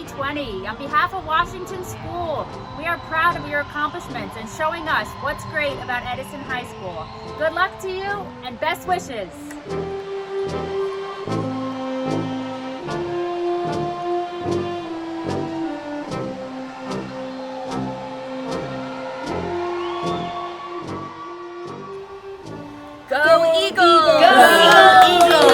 2020. On behalf of Washington School, we are proud of your accomplishments and showing us what's great about Edison High School. Good luck to you and best wishes. Go Eagles! Go Eagles!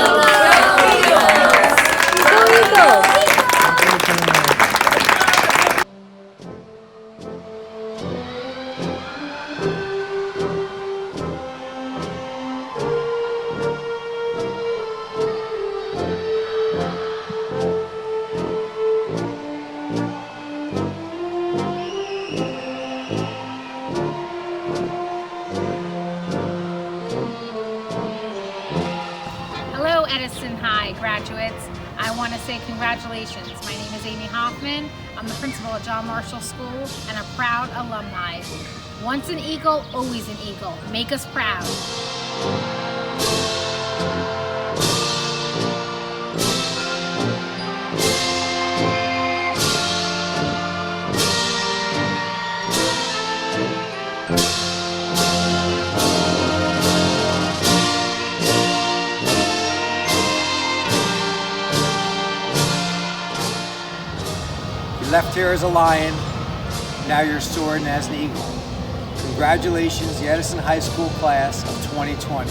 Hello, Edison High graduates. I want to say congratulations. My name is Amy Hoffman. I'm the principal at John Marshall School and a proud alumni. Once an Eagle, always an Eagle. Make us proud. You left here as a lion, now you're soaring as an eagle. Congratulations, the Edison High School class of 2020.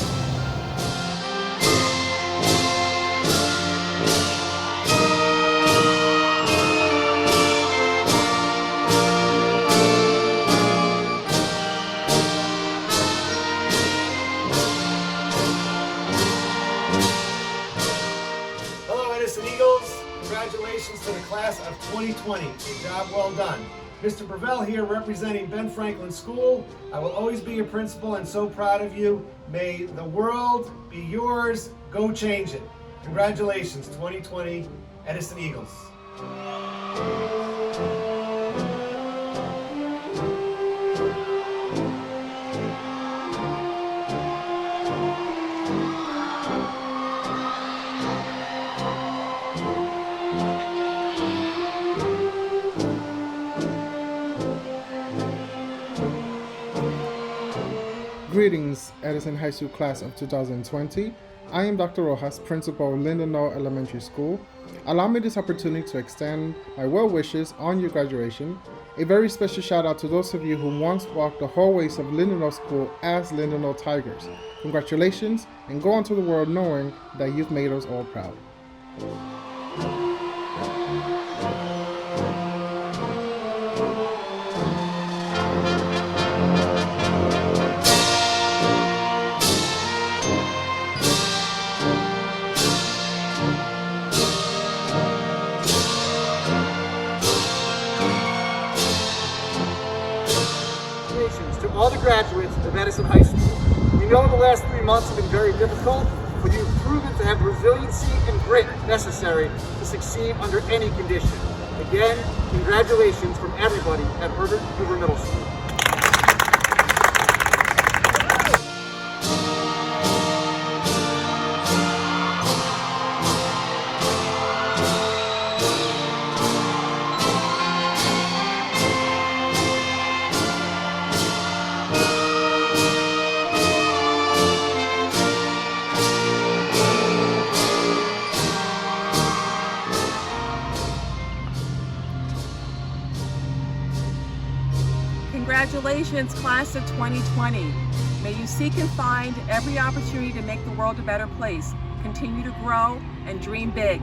Hello, Edison Eagles. Congratulations to the class of 2020. A job well done. Mr. Brevell here representing Ben Franklin School. I will always be your principal and so proud of you. May the world be yours. Go change it. Congratulations, 2020 Edison Eagles. Greetings, Edison High School class of 2020. I am Dr. Rojas, principal of Lindenau Elementary School. Allow me this opportunity to extend my well wishes on your graduation. A very special shout out to those of you who once walked the hallways of Lindenau School as Lindenau Tigers. Congratulations, and go on to the world knowing that you've made us all proud. Congratulations to all the graduates of Edison High School. We know the last 3 months have been very difficult, but you've proven to have the resiliency and grit necessary to succeed under any condition. Again, congratulations from everybody at Herbert Hoover Middle School. Congratulations, class of 2020. May you seek and find every opportunity to make the world a better place. Continue to grow and dream big.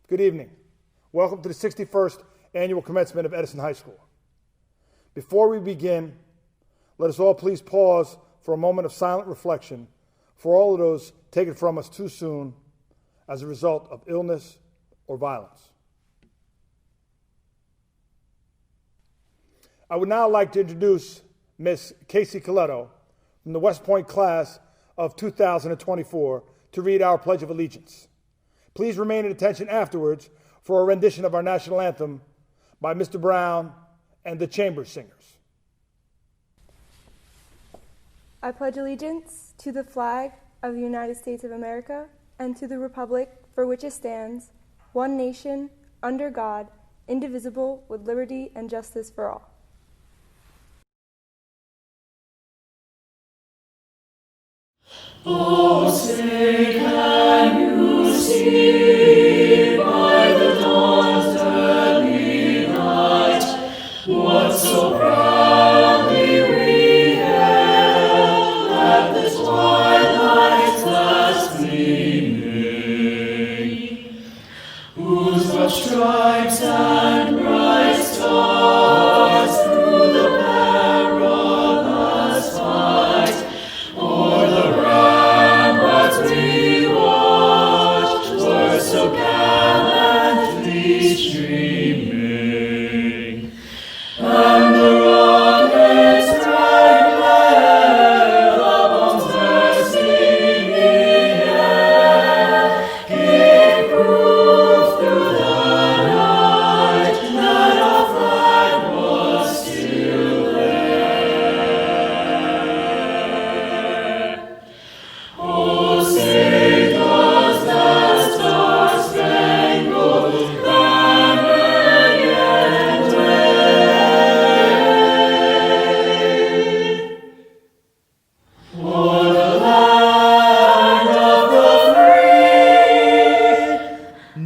Good evening. Welcome to the 61st annual commencement of Edison High School. Before we begin, let us all please pause for a moment of silent reflection for all of those taken from us too soon as a result of illness or violence. I would now like to introduce Miss Casey Coletto from the West Point class of 2024 to read our Pledge of Allegiance. Please remain at attention afterwards for a rendition of our national anthem by Mr. Brown and the Chamber Singers. I pledge allegiance to the flag of the United States of America and to the republic for which it stands, one nation, under God, indivisible, with liberty and justice for all. Oh, say can you see by the dawn's early light what so proudly we hailed at the twilight's last gleaming, whose rough stripes and bright stars through the perilous fight o'er the ramparts we watched were so gallantly streaming, and the rocket's bright glare, the bombs bursting in air, gave proof through the night that our flag was still there. Oh, say does that star-spangled banner yet wave? O'er the land of the free,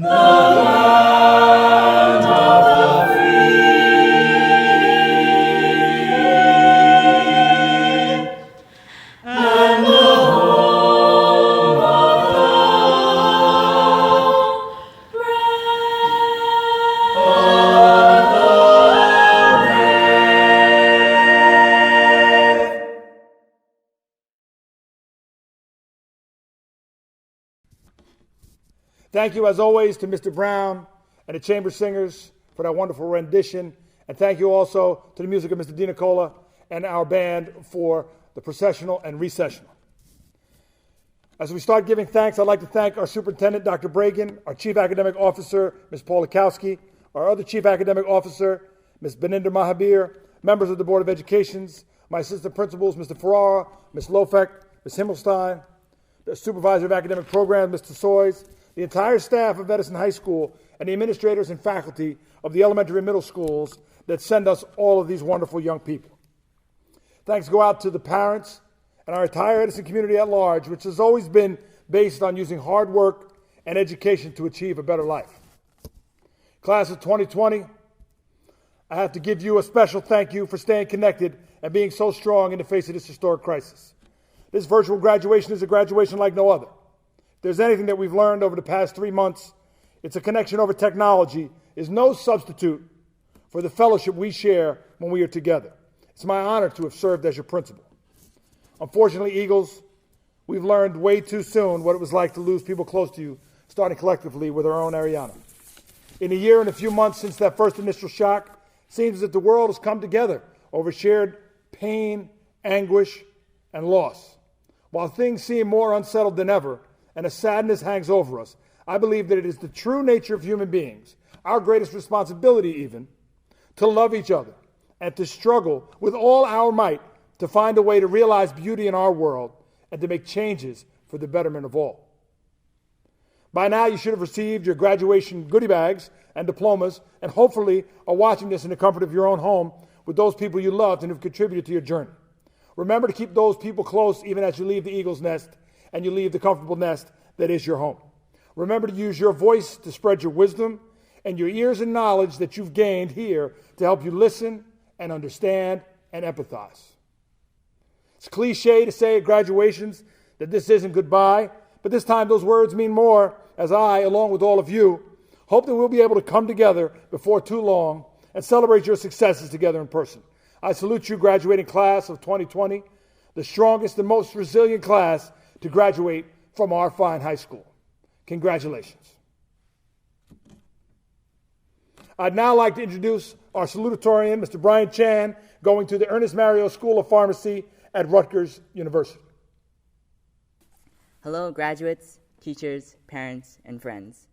the land of the free, and the home of the Thank you, as always, to Mr. Brown and the Chamber Singers for that wonderful rendition. And thank you also to the music of Mr. DiNicola and our band for the processional and recessional. As we start giving thanks, I'd like to thank our superintendent, Dr. Bragan, our chief academic officer, Ms. Paulikowski, our other chief academic officer, Ms. Beninda Mahabir, members of the Board of Education, my assistant principals, Mr. Ferrara, Ms. Lofek, Ms. Himmelstein, the supervisor of academic programs, Mr. Soys, the entire staff of Edison High School, and the administrators and faculty of the elementary and middle schools that send us all of these wonderful young people. Thanks go out to the parents and our entire Edison community at large, which has always been based on using hard work and education to achieve a better life. Class of 2020, I have to give you a special thank you for staying connected and being so strong in the face of this historic crisis. This virtual graduation is a graduation like no other. If there's anything that we've learned over the past 3 months, it's a connection over technology is no substitute for the fellowship we share when we are together. It's my honor to have served as your principal. Unfortunately, Eagles, we've learned way too soon what it was like to lose people close to you, starting collectively with our own Ariana. In a year and a few months since that first initial shock, it seems that the world has come together over shared pain, anguish, and loss. While things seem more unsettled than ever, and a sadness hangs over us, I believe that it is the true nature of human beings, our greatest responsibility even, to love each other and to struggle with all our might to find a way to realize beauty in our world and to make changes for the betterment of all. By now, you should have received your graduation goodie bags and diplomas, and hopefully are watching this in the comfort of your own home with those people you loved and who've contributed to your journey. Remember to keep those people close even as you leave the eagle's nest and you leave the comfortable nest that is your home. Remember to use your voice to spread your wisdom and your ears and knowledge that you've gained here to help you listen and understand and empathize. It's cliche to say at graduations that this isn't goodbye, but this time those words mean more as I, along with all of you, Hope that we'll be able to come together before too long and celebrate your successes together in person. I salute you, graduating class of 2020, the strongest and most resilient class to graduate from our fine high school. Congratulations. I'd now like to introduce our salutatorian, Mr. Brian Chan, going to the Ernest Mario School of Pharmacy at Rutgers University. Hello, graduates, teachers, parents, and friends.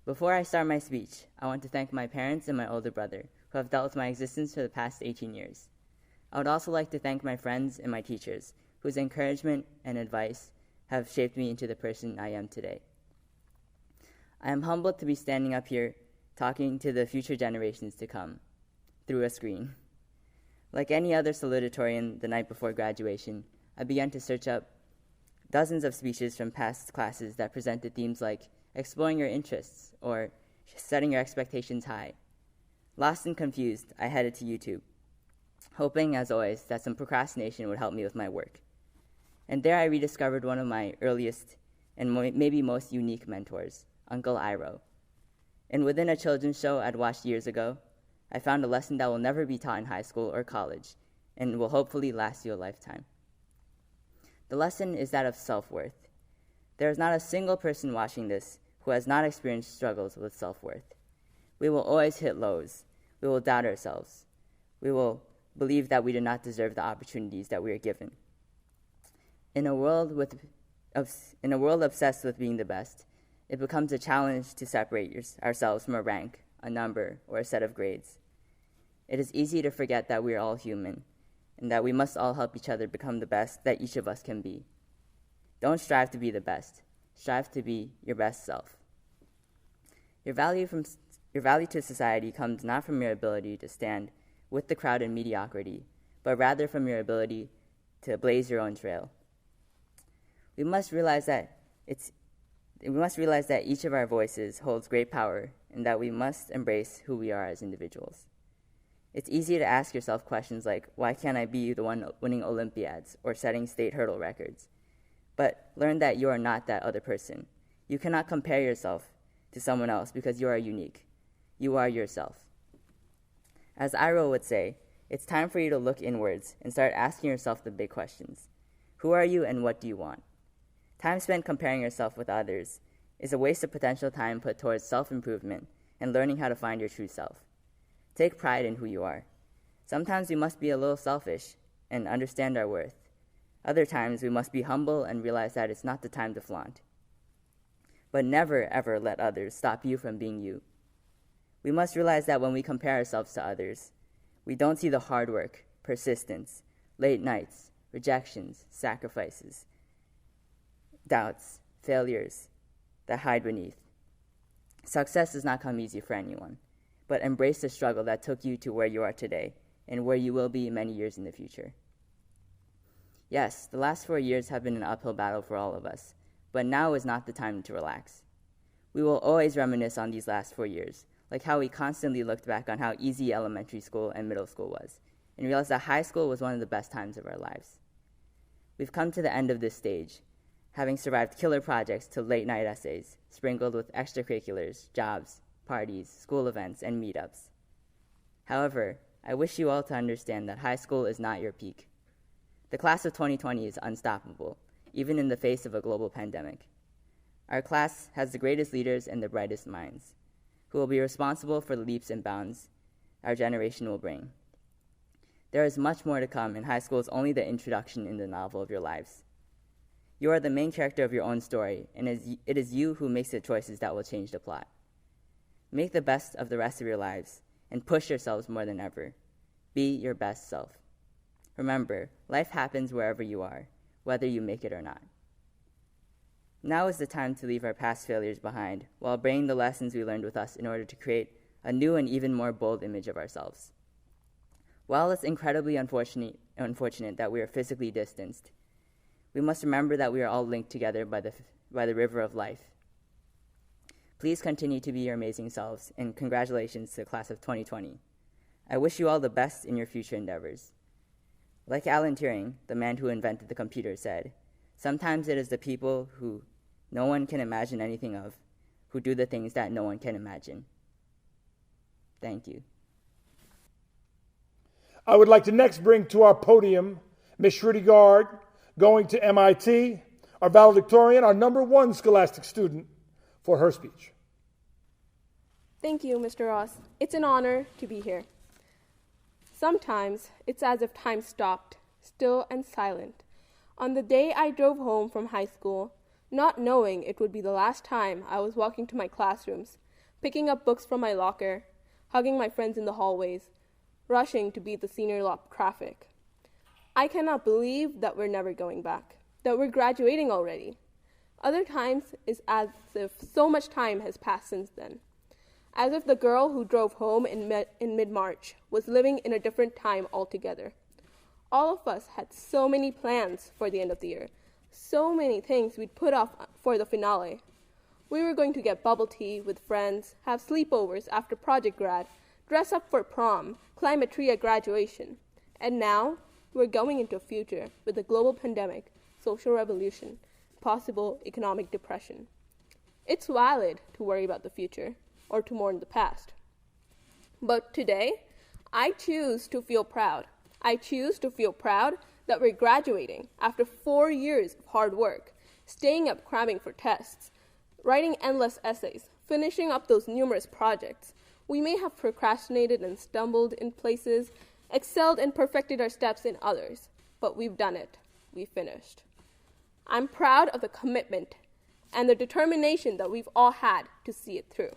Before I start my speech, I want to thank my parents and my older brother, who have dealt with my existence for the past 18 years. I would also like to thank my friends and my teachers, whose encouragement and advice have shaped me into the person I am today. I am humbled to be standing up here talking to the future generations to come through a screen. Like any other salutatorian the night before graduation, I began to search up dozens of speeches from past classes that presented themes like exploring your interests or setting your expectations high. Lost and confused, I headed to YouTube, hoping, as always, that some procrastination would help me with my work. And there I rediscovered one of my earliest and maybe most unique mentors, Uncle Iro. And within a children's show I'd watched years ago, I found a lesson that will never be taught in high school or college and will hopefully last you a lifetime. The lesson is that of self-worth. There is not a single person watching this who has not experienced struggles with self-worth. We will always hit lows. We will doubt ourselves. We will believe that we do not deserve the opportunities that we are given. In a world obsessed with being the best, it becomes a challenge to separate ourselves from a rank, a number, or a set of grades. It is easy to forget that we are all human, and that we must all help each other become the best that each of us can be. Don't strive to be the best. Strive to be your best self. Your value to society comes not from your ability to stand with the crowd in mediocrity, but rather from your ability to blaze your own trail. We must realize that each of our voices holds great power and that we must embrace who we are as individuals. It's easy to ask yourself questions like, why can't I be the one winning Olympiads or setting state hurdle records? But learn that you are not that other person. You cannot compare yourself to someone else because you are unique. You are yourself. As Iro would say, it's time for you to look inwards and start asking yourself the big questions. Who are you and what do you want? Time spent comparing yourself with others is a waste of potential time put towards self-improvement and learning how to find your true self. Take pride in who you are. Sometimes we must be a little selfish and understand our worth. Other times we must be humble and realize that it's not the time to flaunt. But never, ever let others stop you from being you. We must realize that when we compare ourselves to others, we don't see the hard work, persistence, late nights, rejections, sacrifices, doubts, failures that hide beneath. Success does not come easy for anyone, but embrace the struggle that took you to where you are today and where you will be many years in the future. Yes, the last 4 years have been an uphill battle for all of us, but now is not the time to relax. We will always reminisce on these last 4 years, like how we constantly looked back on how easy elementary school and middle school was, and realized that high school was one of the best times of our lives. We've come to the end of this stage, having survived killer projects to late-night essays, sprinkled with extracurriculars, jobs, parties, school events, and meetups. However, I wish you all to understand that high school is not your peak. The class of 2020 is unstoppable, even in the face of a global pandemic. Our class has the greatest leaders and the brightest minds, who will be responsible for the leaps and bounds our generation will bring. There is much more to come, and high school is only the introduction in the novel of your lives. You are the main character of your own story, and it is you who makes the choices that will change the plot. Make the best of the rest of your lives, and push yourselves more than ever. Be your best self. Remember, life happens wherever you are, whether you make it or not. Now is the time to leave our past failures behind, while bringing the lessons we learned with us in order to create a new and even more bold image of ourselves. While it's incredibly unfortunate that we are physically distanced, we must remember that we are all linked together by the river of life. Please continue to be your amazing selves, and congratulations to the class of 2020. I wish you all the best in your future endeavors. Like Alan Turing, the man who invented the computer, said, sometimes it is the people who no one can imagine anything of, who do the things that no one can imagine. Thank you. I would like to next bring to our podium Ms. Shruti Garg, going to MIT, our valedictorian, our #1 scholastic student, for her speech. Thank you, Mr. Ross. It's an honor to be here. Sometimes it's as if time stopped, still and silent. On the day I drove home from high school, not knowing it would be the last time I was walking to my classrooms, picking up books from my locker, hugging my friends in the hallways, rushing to beat the senior lap traffic. I cannot believe that we're never going back, that we're graduating already. Other times it's as if so much time has passed since then. As if the girl who drove home in mid-March was living in a different time altogether. All of us had so many plans for the end of the year, so many things we'd put off for the finale. We were going to get bubble tea with friends, have sleepovers after project grad, dress up for prom, climb a tree at graduation. And now, we're going into a future with a global pandemic, social revolution, possible economic depression. It's valid to worry about the future or to mourn the past. But today, I choose to feel proud. I choose to feel proud that we're graduating after 4 years of hard work, staying up cramming for tests, writing endless essays, finishing up those numerous projects. We may have procrastinated and stumbled in places, excelled and perfected our steps in others, but we've done it. We finished. I'm proud of the commitment and the determination that we've all had to see it through.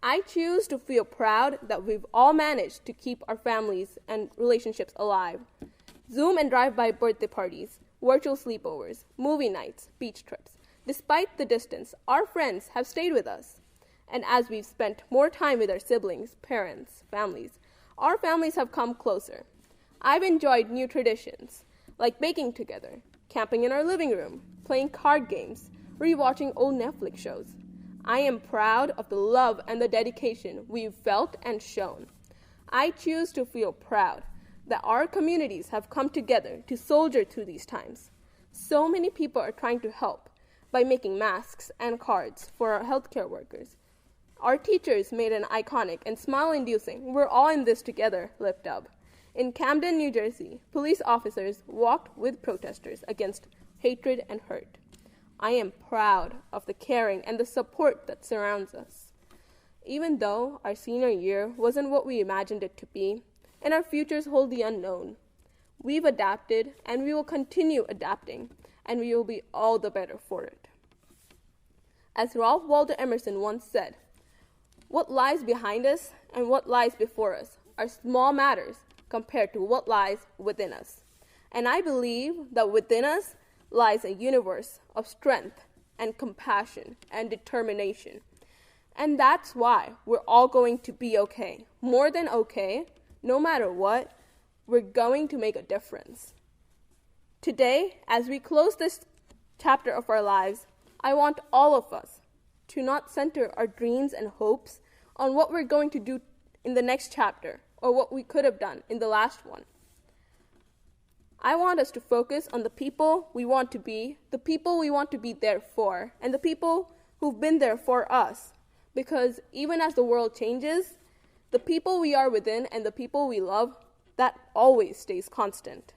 I choose to feel proud that we've all managed to keep our families and relationships alive. Zoom and drive-by birthday parties, virtual sleepovers, movie nights, beach trips. Despite the distance, our friends have stayed with us. And as we've spent more time with our siblings, parents, families, our families have come closer. I've enjoyed new traditions, like baking together, camping in our living room, playing card games, rewatching old Netflix shows. I am proud of the love and the dedication we've felt and shown. I choose to feel proud that our communities have come together to soldier through these times. So many people are trying to help by making masks and cards for our healthcare workers. Our teachers made an iconic and smile-inducing "we're all in this together" lift up. In Camden, New Jersey, police officers walked with protesters against hatred and hurt. I am proud of the caring and the support that surrounds us. Even though our senior year wasn't what we imagined it to be, and our futures hold the unknown, we've adapted and we will continue adapting, and we will be all the better for it. As Ralph Waldo Emerson once said, "What lies behind us and what lies before us are small matters compared to what lies within us." And I believe that within us lies a universe of strength and compassion and determination. And that's why we're all going to be okay. More than okay, no matter what, we're going to make a difference. Today, as we close this chapter of our lives, I want all of us to not center our dreams and hopes on what we're going to do in the next chapter or what we could have done in the last one. I want us to focus on the people we want to be, the people we want to be there for, and the people who've been there for us. Because even as the world changes, the people we are within and the people we love, that always stays constant.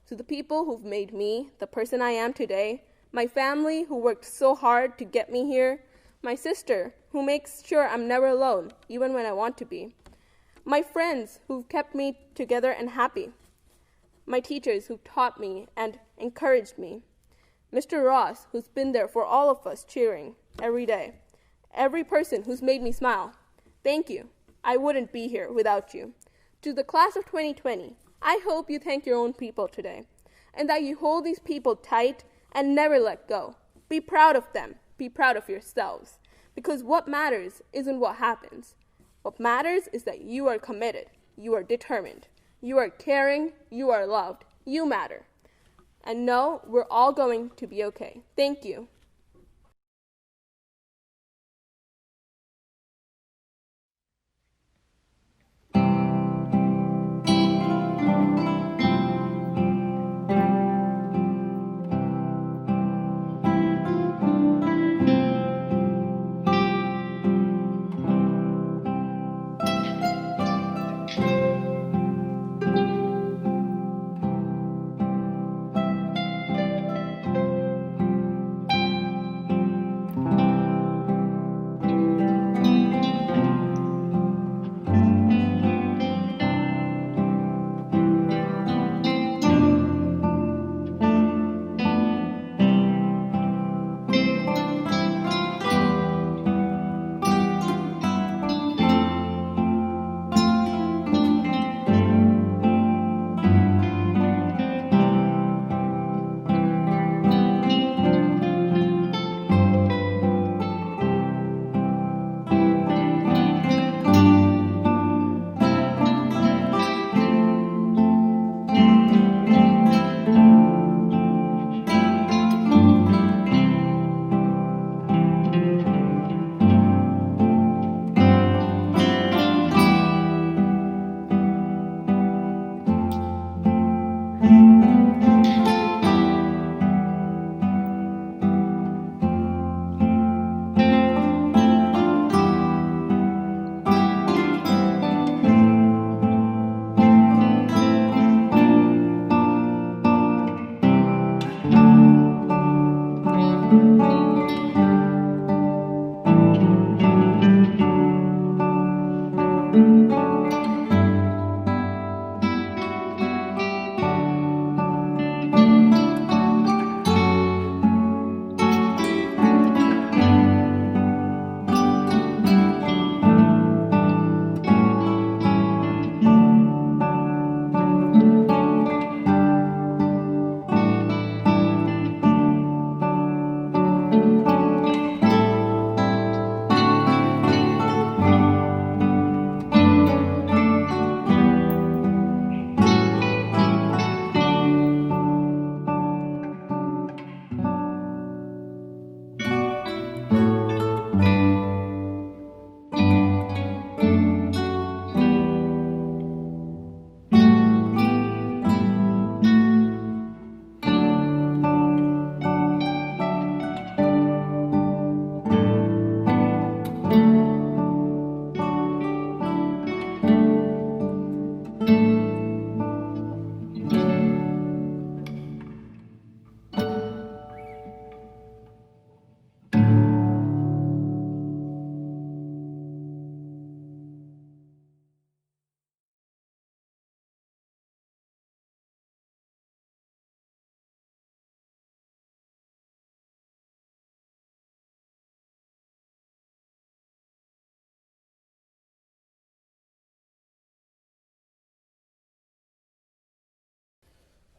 To the people who've made me the person I am today, my family who worked so hard to get me here, my sister who makes sure I'm never alone, even when I want to be, my friends who've kept me together and happy, my teachers who taught me and encouraged me, Mr. Ross, who's been there for all of us cheering every day, every person who's made me smile. Thank you. I wouldn't be here without you. To the class of 2020, I hope you thank your own people today, and that you hold these people tight and never let go. Be proud of them. Be proud of yourselves. Because what matters isn't what happens. What matters is that you are committed. You are determined. You are caring. You are loved. You matter. And know we're all going to be okay. Thank you.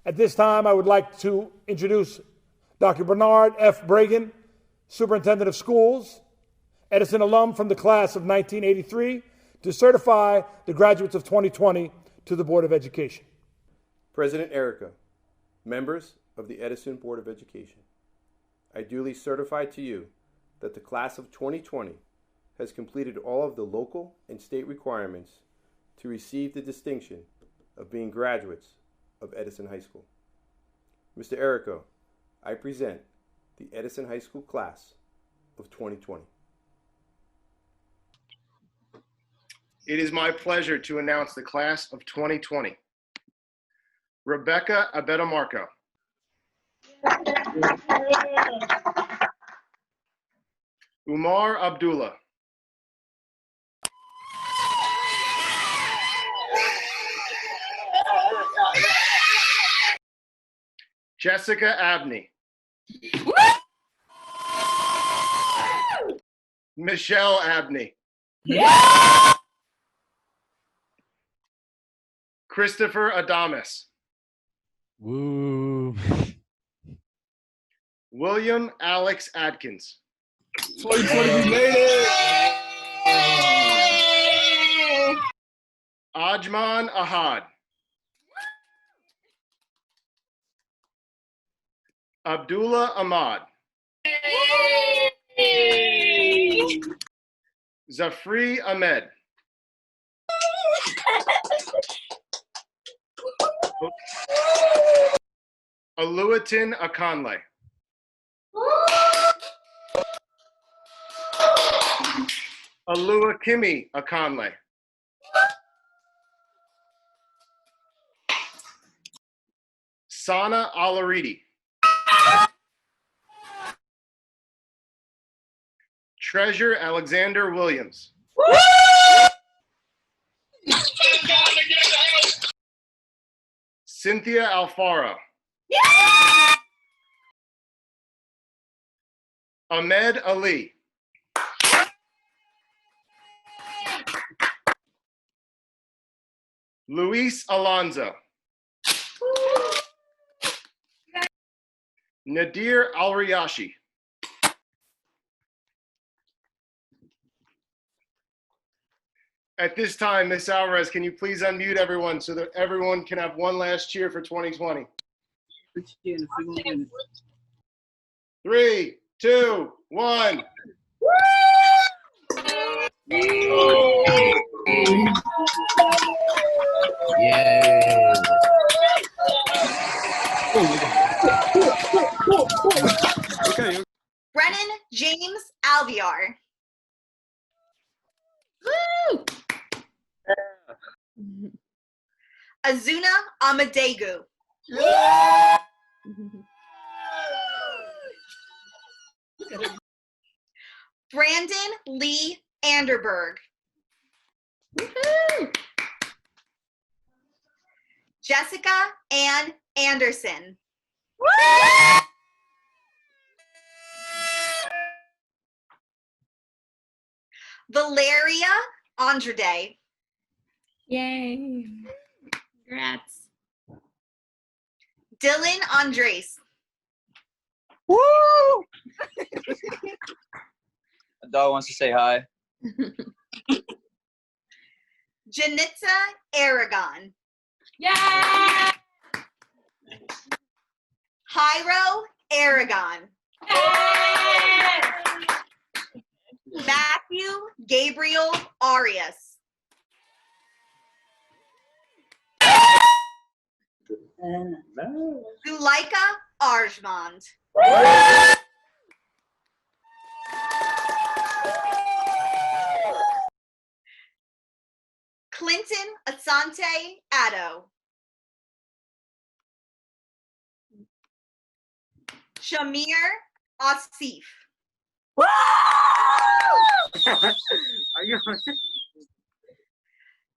At this time, I would like to introduce Dr. Bernard F. Bragan, Superintendent of Schools, Edison alum from the class of 1983, to certify the graduates of 2020 to the Board of Education. President Erica, members of the Edison Board of Education, I duly certify to you that the class of 2020 has completed all of the local and state requirements to receive the distinction of being graduates of Edison High School. Mr. Erico, I present the Edison High School class of 2020. It is my pleasure to announce the class of 2020. Rebecca Abetamarco. Umar Abdullah. Jessica Abney. Michelle Abney. Christopher Adamus. Woo. William Alex Adkins. 2020, we made it. Ajman Ahad. Abdullah Ahmad. Zafri Ahmed. Aluatin Akanle. Aluakimi Akanle. Sana Alaridi. Treasure Alexander Williams. Cynthia Alfaro. Ahmed Ali. Luis Alonso. Nadir Al-Riyashi. At this time, Ms. Alvarez, can you please unmute everyone so that everyone can have one last cheer for 2020? 3, 2, 1. Yeah. Okay. Brennan James Alviar. Woo! Azuna Amadegu. Yeah! Brandon Lee Anderberg. Woo-hoo! Jessica Ann Anderson. Woo! Valeria Andrade. Yay. Congrats. Dylan Andres. Woo! A dog wants to say hi. Janitza Aragon. Yay! Jairo Aragon. Yay! Matthew Gabriel Arias. Zuleika Arjmand. Clinton Asante Addo. Shamir Asif. Are you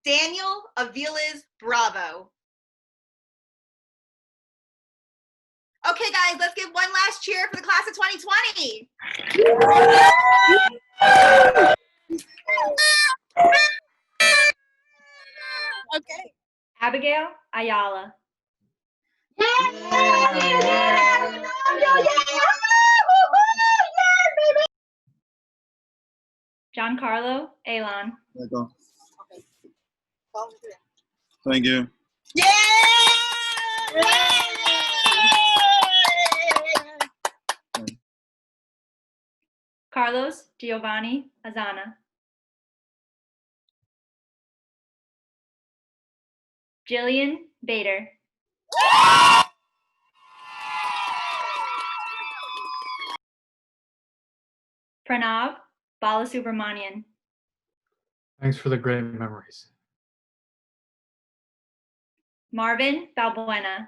Daniel Aviles Bravo. Okay, guys, let's give one last cheer for the class of 2020. Okay. Abigail Ayala. Giancarlo Elon. Thank you. Carlos Giovanni Azana. Jillian Bader. Pranav Balasubramanian. Thanks for the great memories. Marvin Balbuena.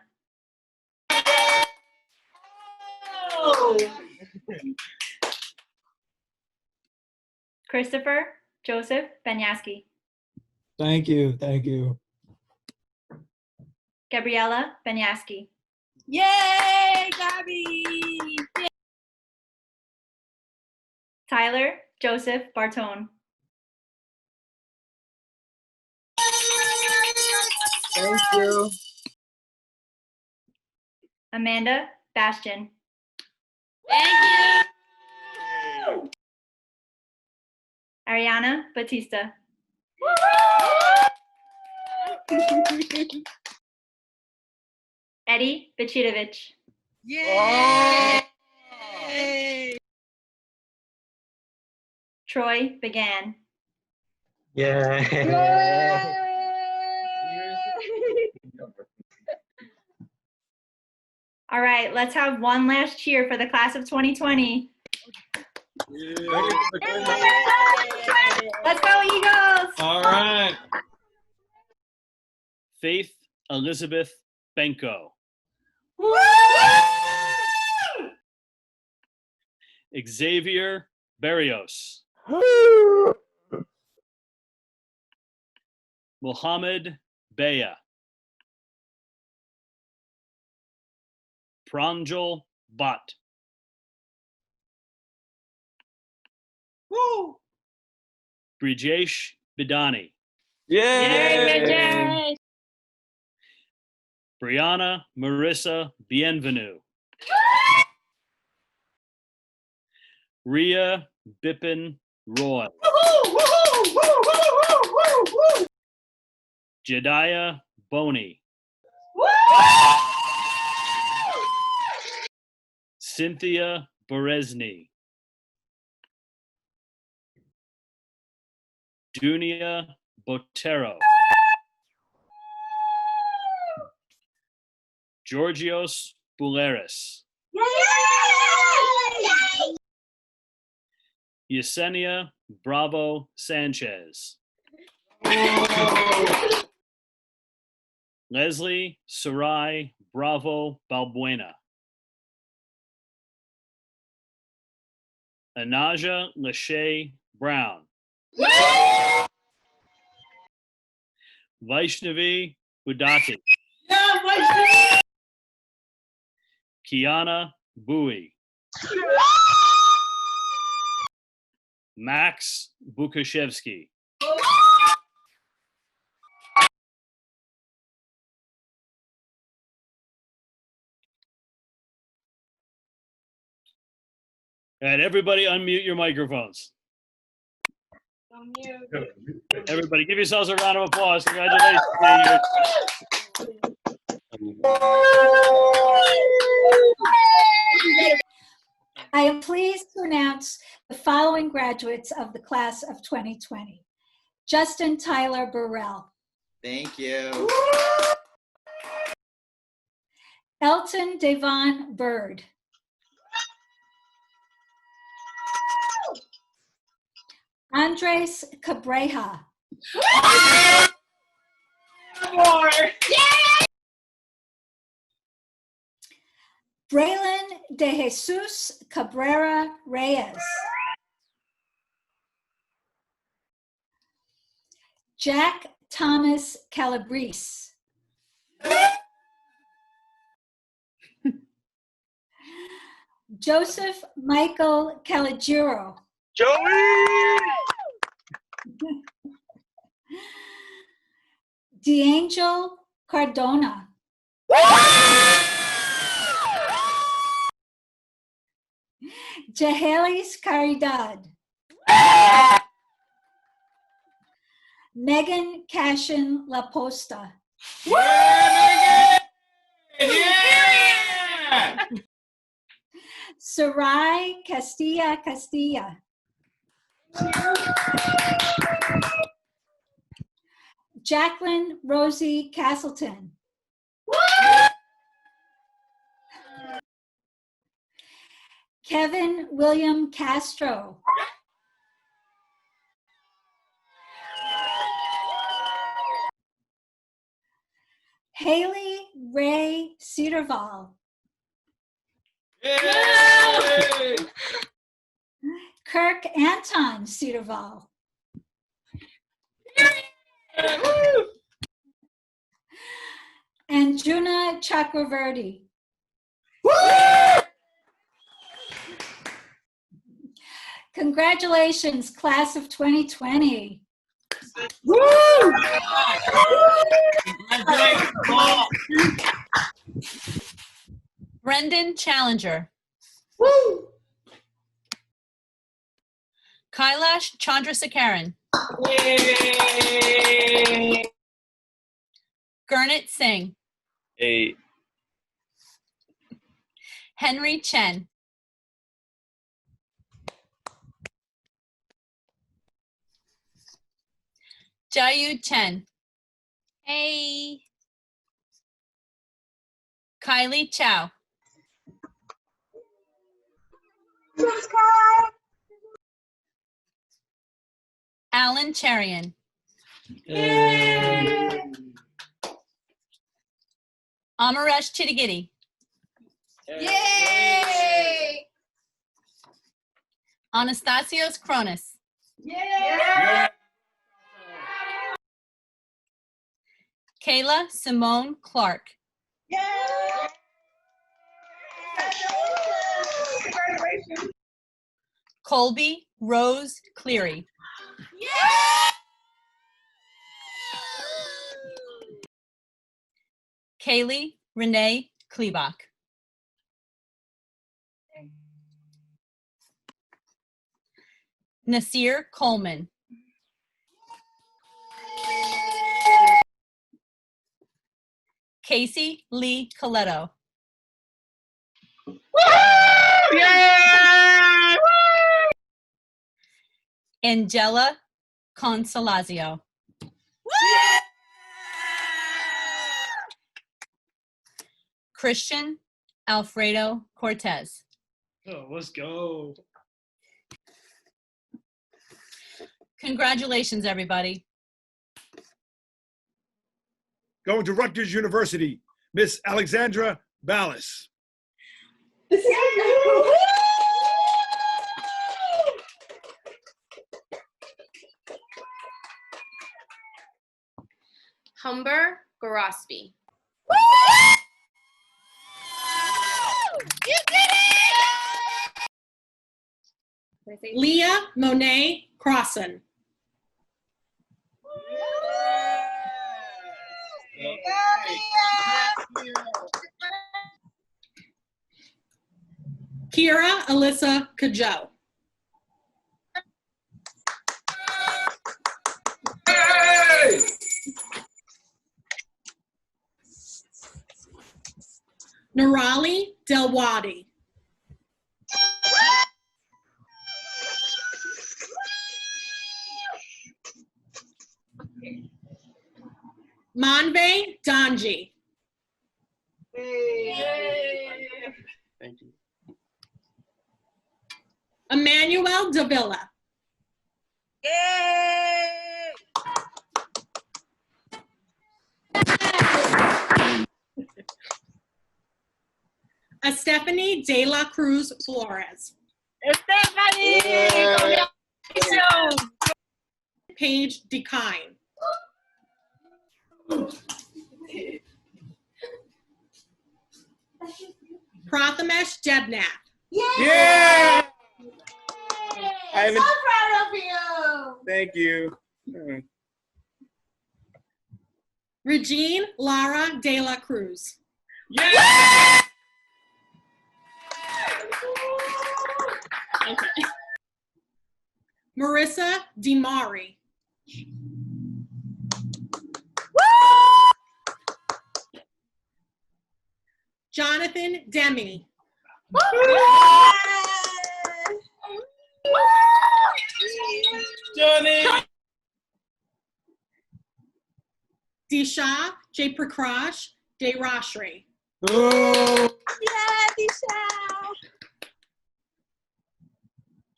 Christopher Joseph Benyaski. Thank you. Thank you. Gabriella Benyaski. Yay, Gabby! Tyler Joseph Bartone. Thank you. Amanda Bastian. Thank you! Ariana Batista. Eddie Bachitovich. Yay! Troy Began. Yeah. All right, let's have one last cheer for the class of 2020. Let's go, Eagles! All right. Faith Elizabeth Benko. Xavier Barrios. Mohammed Baya. Pranjal Bhatt. Brijesh Bidani. Yay! Brianna Marissa Bienvenu. Ria Bipin Roy. Jediah Boney. Cynthia Berezny. Dunia Botero. Georgios Bouleris. Yesenia Bravo Sanchez. Leslie Sarai Bravo Balbuena. Anaja Lachey Brown. Vaishnavi Budati. Kiana Bowie. Max Bukashevsky. And everybody unmute your microphones. Everybody give yourselves a round of applause. Congratulations. I am pleased to announce the following graduates of the class of 2020. Justin Tyler Burrell. Thank you. Elton Devon Bird. Andres Cabreja. More. Braylon De Jesus Cabrera Reyes. Jack Thomas Calabrese. Joseph Michael Calagiro. Joey! D'Angel Cardona. Jahelis Caridad. Megan Cashin La Posta. Sarai Castilla Castilla. Jacqueline Rosie Castleton. Kevin William Castro. Haley Ray Cedarval. Kirk Anton Cedarval. And Juna Chakravarti. Congratulations, class of 2020. Brendan Challenger. Kailash Chandrasekaran. Gurneet Singh. Hey. Henry Chen. Jayu Chen. Hey. Kylie Chow. Alan Cherian. Amaresh Chittigiri. Yay! Anastasios Kronis. Yay! Kayla Simone Clark. Congratulations. Colby Rose Cleary. Kaylee Renee Klebach. Nasir Coleman. Casey Lee Coletto. Yay! Angela Consolazio. Christian Alfredo Cortez. Oh, let's go. Congratulations, everybody. Going to Rutgers University, Miss Alexandra Ballas. Humber Gorospi. You did it! Leah Monet Crossan. Kira Alyssa Kajo. Nirali Delwadi. Manve Danji. Thank you. Emmanuel Davila. Stephanie De La Cruz Flores. Stephanie! Congratulations! Paige DeKine. Prathamesh Debnath. Yeah! I'm So proud of you! Thank you. Regine Lara De La Cruz. Yeah! Okay. Marissa Demari. Jonathan Demi. Johnny. Disha Jayprakash Derashri. Oh. Yeah, Disha.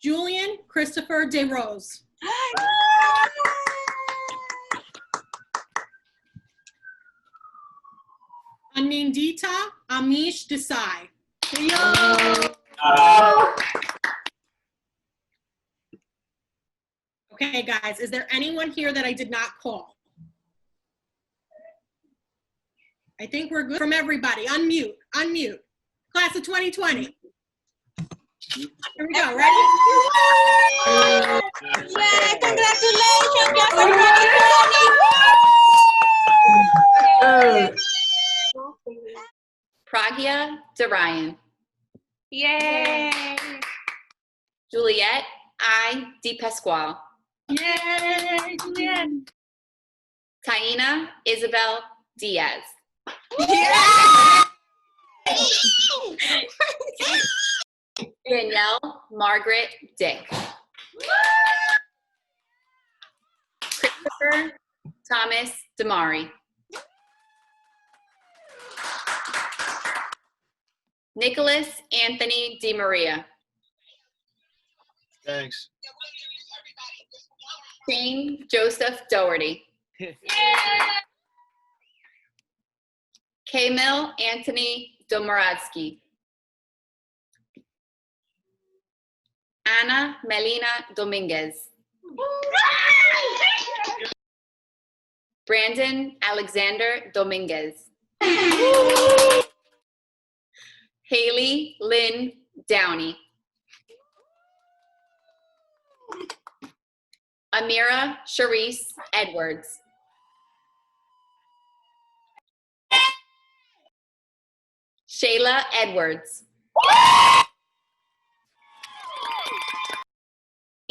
Julian Christopher DeRose. Anindita Amish Desai. Okay, guys, is there anyone here that I did not call? I think we're good from everybody. Unmute, unmute. Class of 2020. Here we go, ready? Yeah, congratulations, class of 2020. Pragya Darian. Yay. Juliet I. Di Pasquale. Yay, Juliet. Taina Isabel Diaz. Danielle Margaret Dick. Christopher Thomas Damari. Nicholas Anthony DiMaria. Thanks. Shane Joseph Doherty. Kamil Anthony Domaradsky. Ana Melina Dominguez. Brandon Alexander Dominguez. Haley Lynn Downey. Amira Sharice Edwards. Shayla Edwards.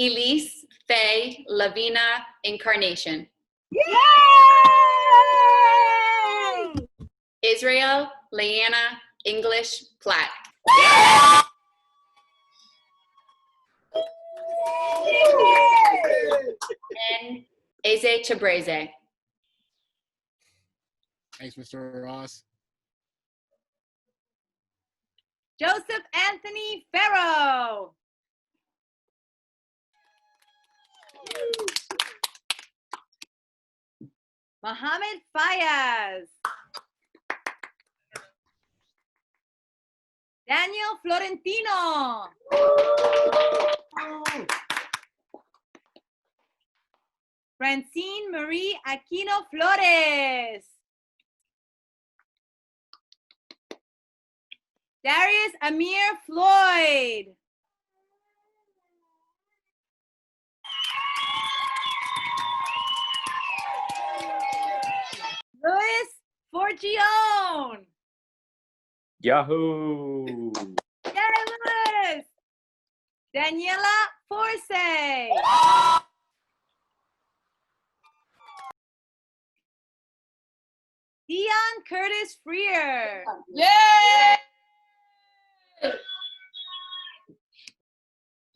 Elise Faye Lavina Incarnation. Israel Leanna English Platt. And Eze Chabreze. Thanks, Mr. Ross. Joseph Anthony Farrow. Mohammed Fayaz. Daniel Florentino. Francine Marie Aquino Flores. Darius Amir Floyd. Luis Forgione. Yahoo! Yay, Luis. Daniela Forse. Dion Curtis Freer. Yay!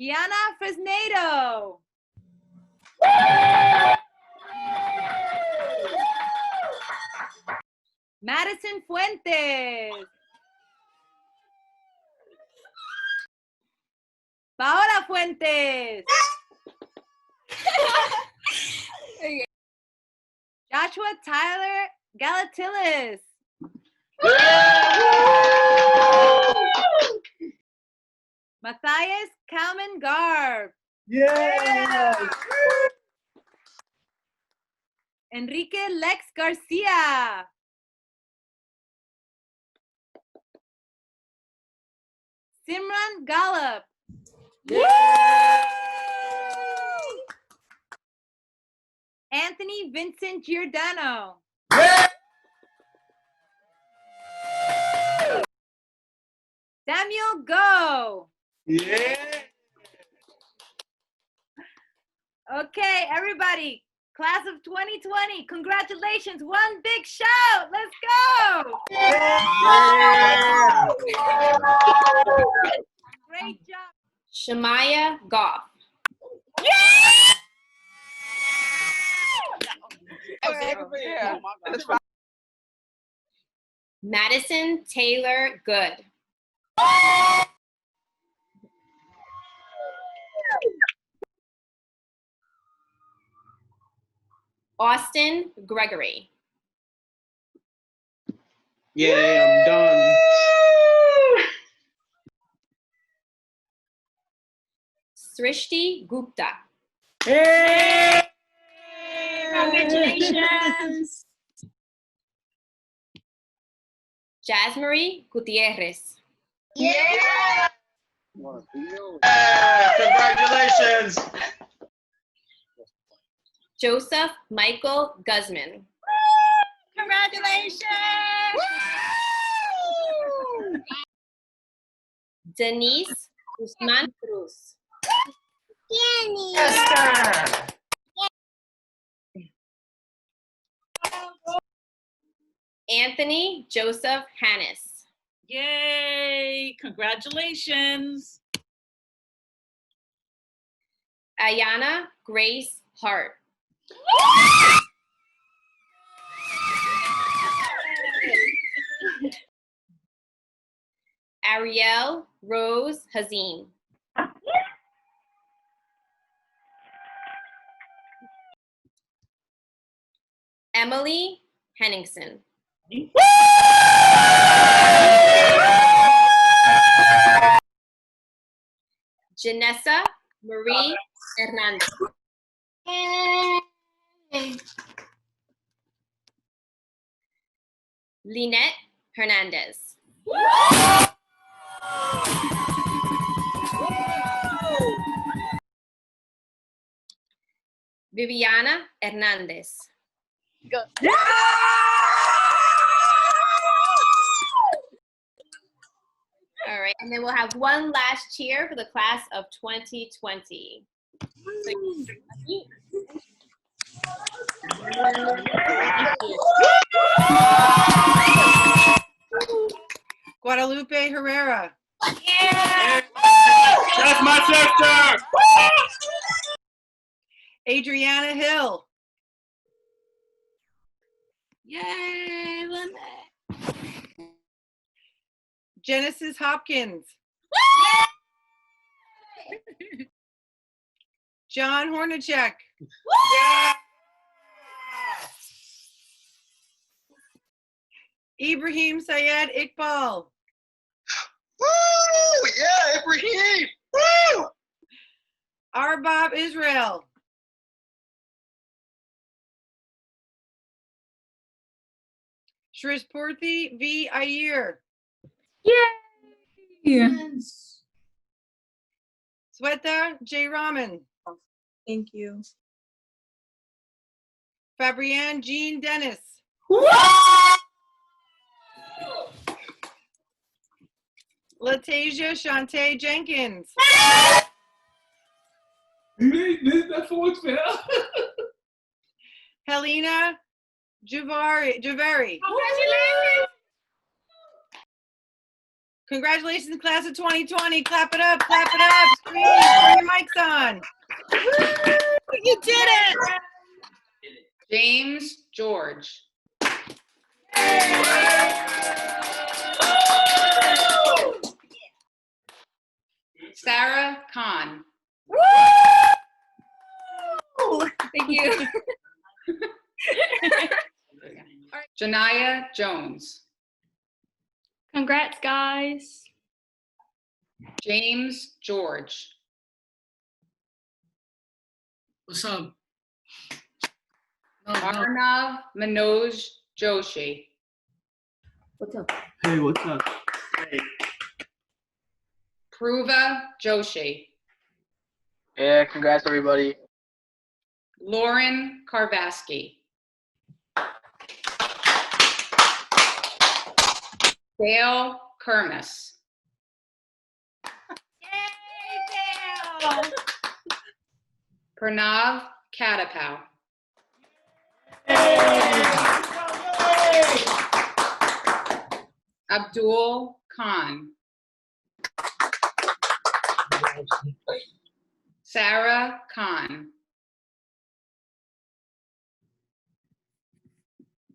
Gianna Fresnado. Madison Fuentes. Paola Fuentes. Joshua Tyler Galatilis. Matthias Kalman Garb. Yes! Enrique Lex Garcia. Simran Gallup. Anthony Vincent Giordano. Samuel Go. Yeah! Okay, everybody, class of 2020, congratulations. One big shout. Let's go. Great job. Shemaya Goff. Madison Taylor Good. Austin Gregory. Yay, I'm done. Srishti Gupta. Hey! Congratulations. Jasmarie Gutierrez. Yeah! Congratulations. Joseph Michael Guzman. Congratulations. Denise Guzman Cruz. Anthony Joseph Hannes. Yay! Congratulations. Ayana Grace Hart. Ariel Rose Hazim. Emily Henningsen. Janessa Marie Hernandez. Lynette Hernandez. Viviana Hernandez. All right, and then we'll have one last cheer for the class of 2020. Guadalupe Herrera. That's my sister. Adriana Hill. Yay, Lynette. Genesis Hopkins. John Hornacek. Ibrahim Syed Iqbal. Woo! Yeah, Ibrahim. Woo! Arbab Israel. Shrispurthi V. Iyer. Yes. Sweta J. Raman. Thank you. Fabrienne Jean Dennis. Latasia Shantae Jenkins. That's what's fair. Helena Javeri. Congratulations. Congratulations, class of 2020. Clap it up, clap it up. Scream, turn your mics on. You did it. James George. Sarah Khan. Thank you. Janaya Jones. Congrats, guys. James George. What's up? Arnav Manoj Joshi. What's up? Hey, what's up? Pruva Joshi. Yeah, congrats everybody. Lauren Karvaski. Dale Kermis. Pranav Katapow. Abdul Khan. Sarah Khan.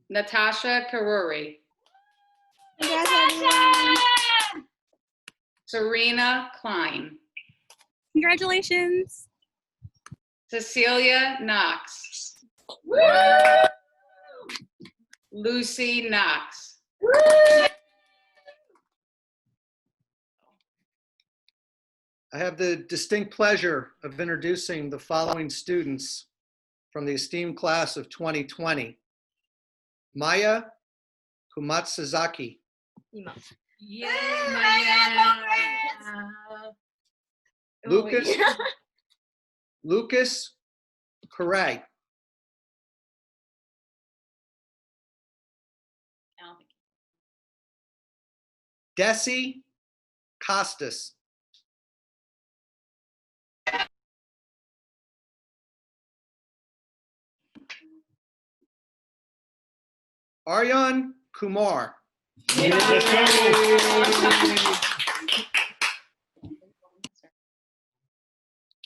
Natasha Karuri. Serena Klein. Congratulations. Cecilia Knox. Lucy Knox. I have the distinct pleasure of introducing the following students from the esteemed class of 2020. Maya Kumatsuzaki. Yay, Lucas Correa. Desi Costas. Aryan Kumar.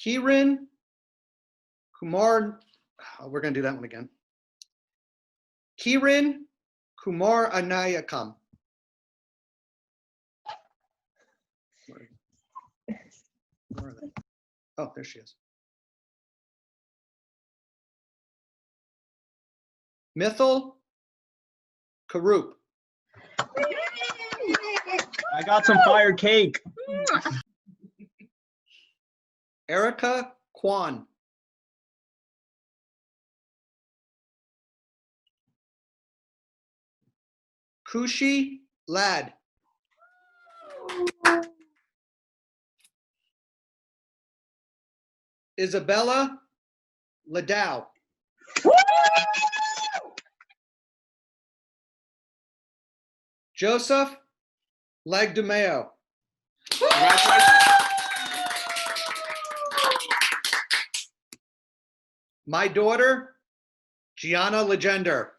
Kiran Kumar, we're going to do that one again. Kiran Kumar Anayakam. Where are they? Oh, there she is. Mithil Karup. I got some fire cake. Erica Kwan. Kushi Lad. Isabella Ladow. Joseph Lagdumeo. My daughter, Gianna Legender.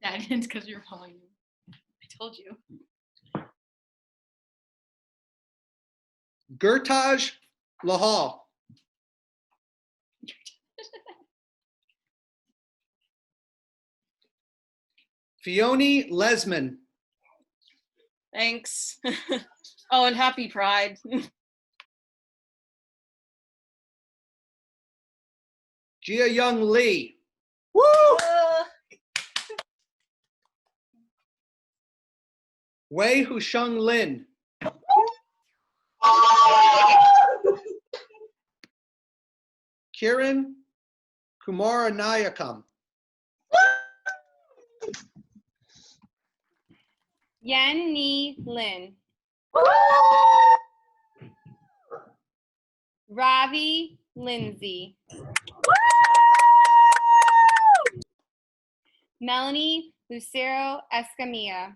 That ends because you're calling me. I told you. Gurtaj Lahal. Fiona Lesman. Thanks. Oh, and happy Pride. Jia Young Lee. Woo! Wei Husheng Lin. Kiran Kumaranayakam. Yen Ni Lin. Ravi Lindsay. Melanie Lucero Escamilla.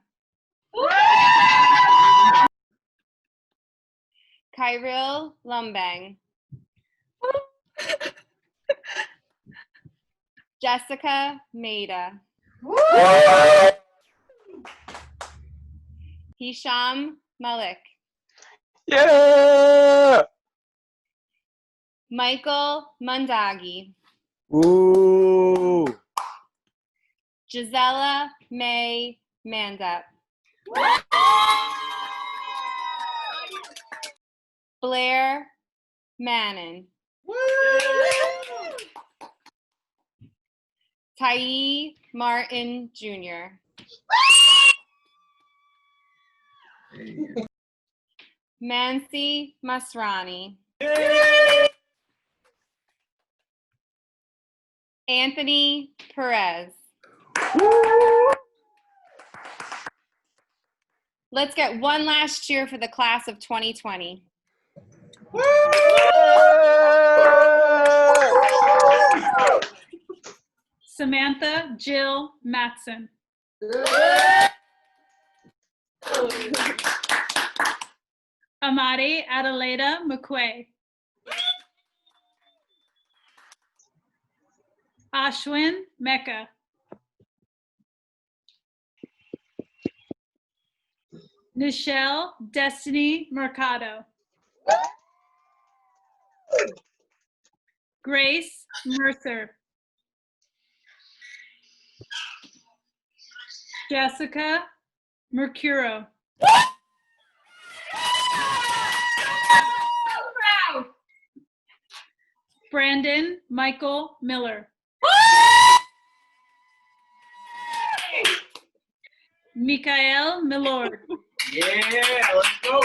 Kyril Lumbang. Jessica Maida. Hisham Malik. Yeah! Michael Mundagi. Ooh! Gisela May Mandup. Blair Mannon. Tai Martin Jr. Mansi Masrani. Anthony Perez. Let's get one last cheer for the class of 2020. Samantha Jill Matson. Amari Adelaida McQuay. Ashwin Mecca. Nichelle Destiny Mercado. Grace Mercer. Jessica Mercuro. Brandon Michael Miller. Mikael Milord. Yeah, let's go.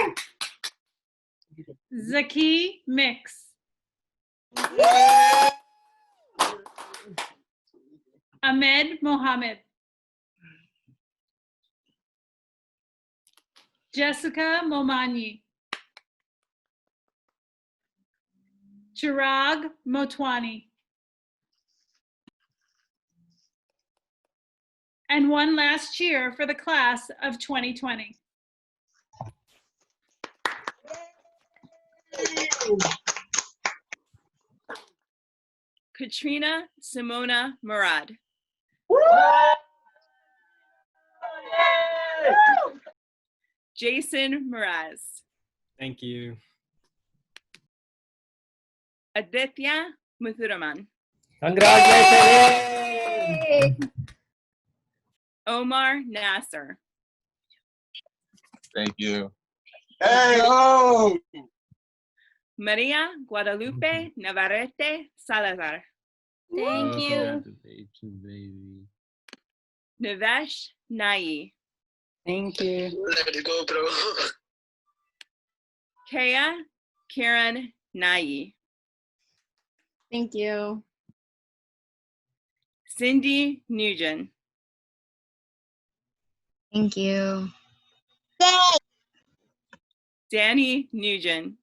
Zaki Mix. Ahmed Mohammed. Jessica Momani. Chirag Motwani. And one last cheer for the class of 2020. Katrina Simona Murad. Jason Mraz. Thank you. Aditya Muthuraman. Congratulations. Omar Nasser. Thank you. Hey, oh! Maria Guadalupe Navarrete Salazar. Thank you. Nivesh Nai. Thank you. Let's go, bro. Kaya Karen Nai. Thank you. Cindy Nugent. Thank you. Danny Nugent.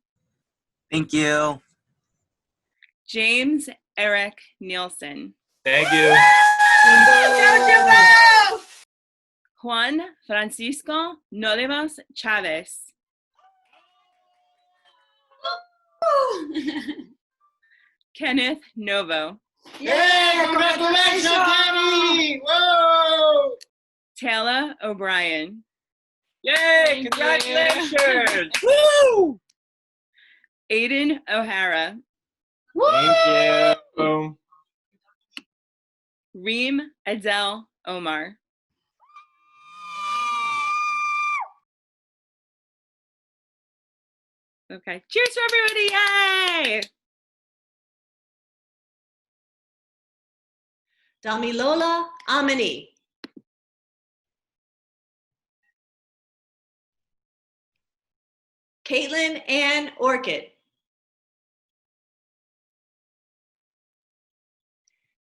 Thank you. James Eric Nielsen. Thank you. Juan Francisco Nolemos Chavez. Kenneth Novo. Yeah, congratulations, Kenny! Whoa! Taylor O'Brien. Yay, congratulations! Woo! Aiden O'Hara. Thank you. Reem Adele Omar. Okay, cheers for everybody, yay! Damilola Amini. Caitlin Ann Orchid.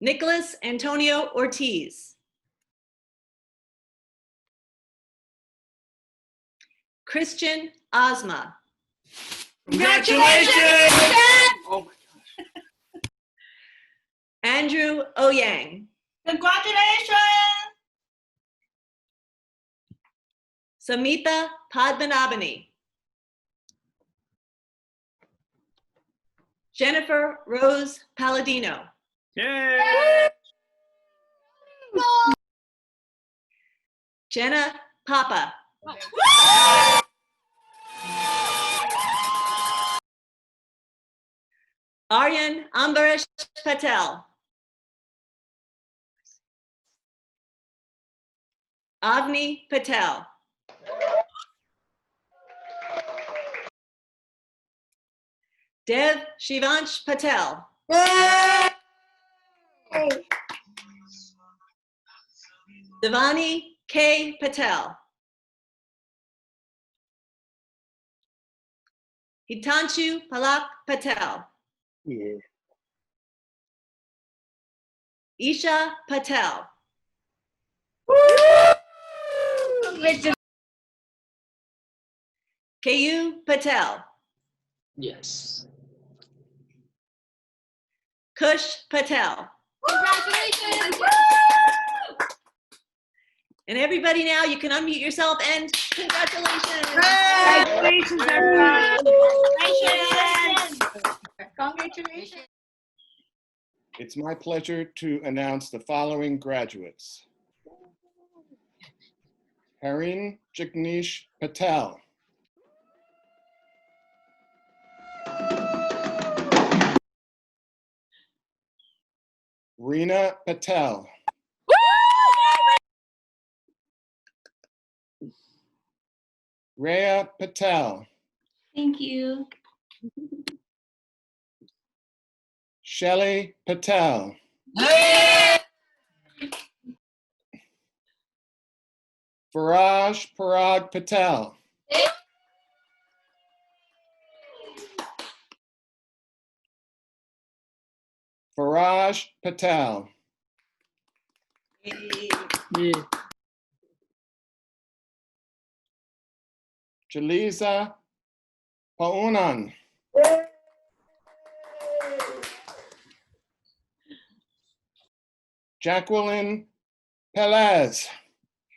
Nicholas Antonio Ortiz. Christian Ozma. Congratulations! Oh my gosh. Andrew Oyang. Congratulations! Samita Padmanabhani. Jennifer Rose Palladino. Yay! Jenna Papa. Aryan Ambarish Patel. Avni Patel. Dev Shivansh Patel. Devani K. Patel. Hitanshu Palak Patel. Yeah. Isha Patel. Kayu Patel. Yes. Kush Patel. Congratulations. And everybody now, you can unmute yourself and congratulations. Congratulations, everyone. Congratulations. It's my pleasure to announce the following graduates. Harin Jagnish Patel. Reena Patel. Rhea Patel. Thank you. Shelly Patel. Faraj Parag Patel. Faraj Patel. Jaliza Paunan. Jacqueline Pelez.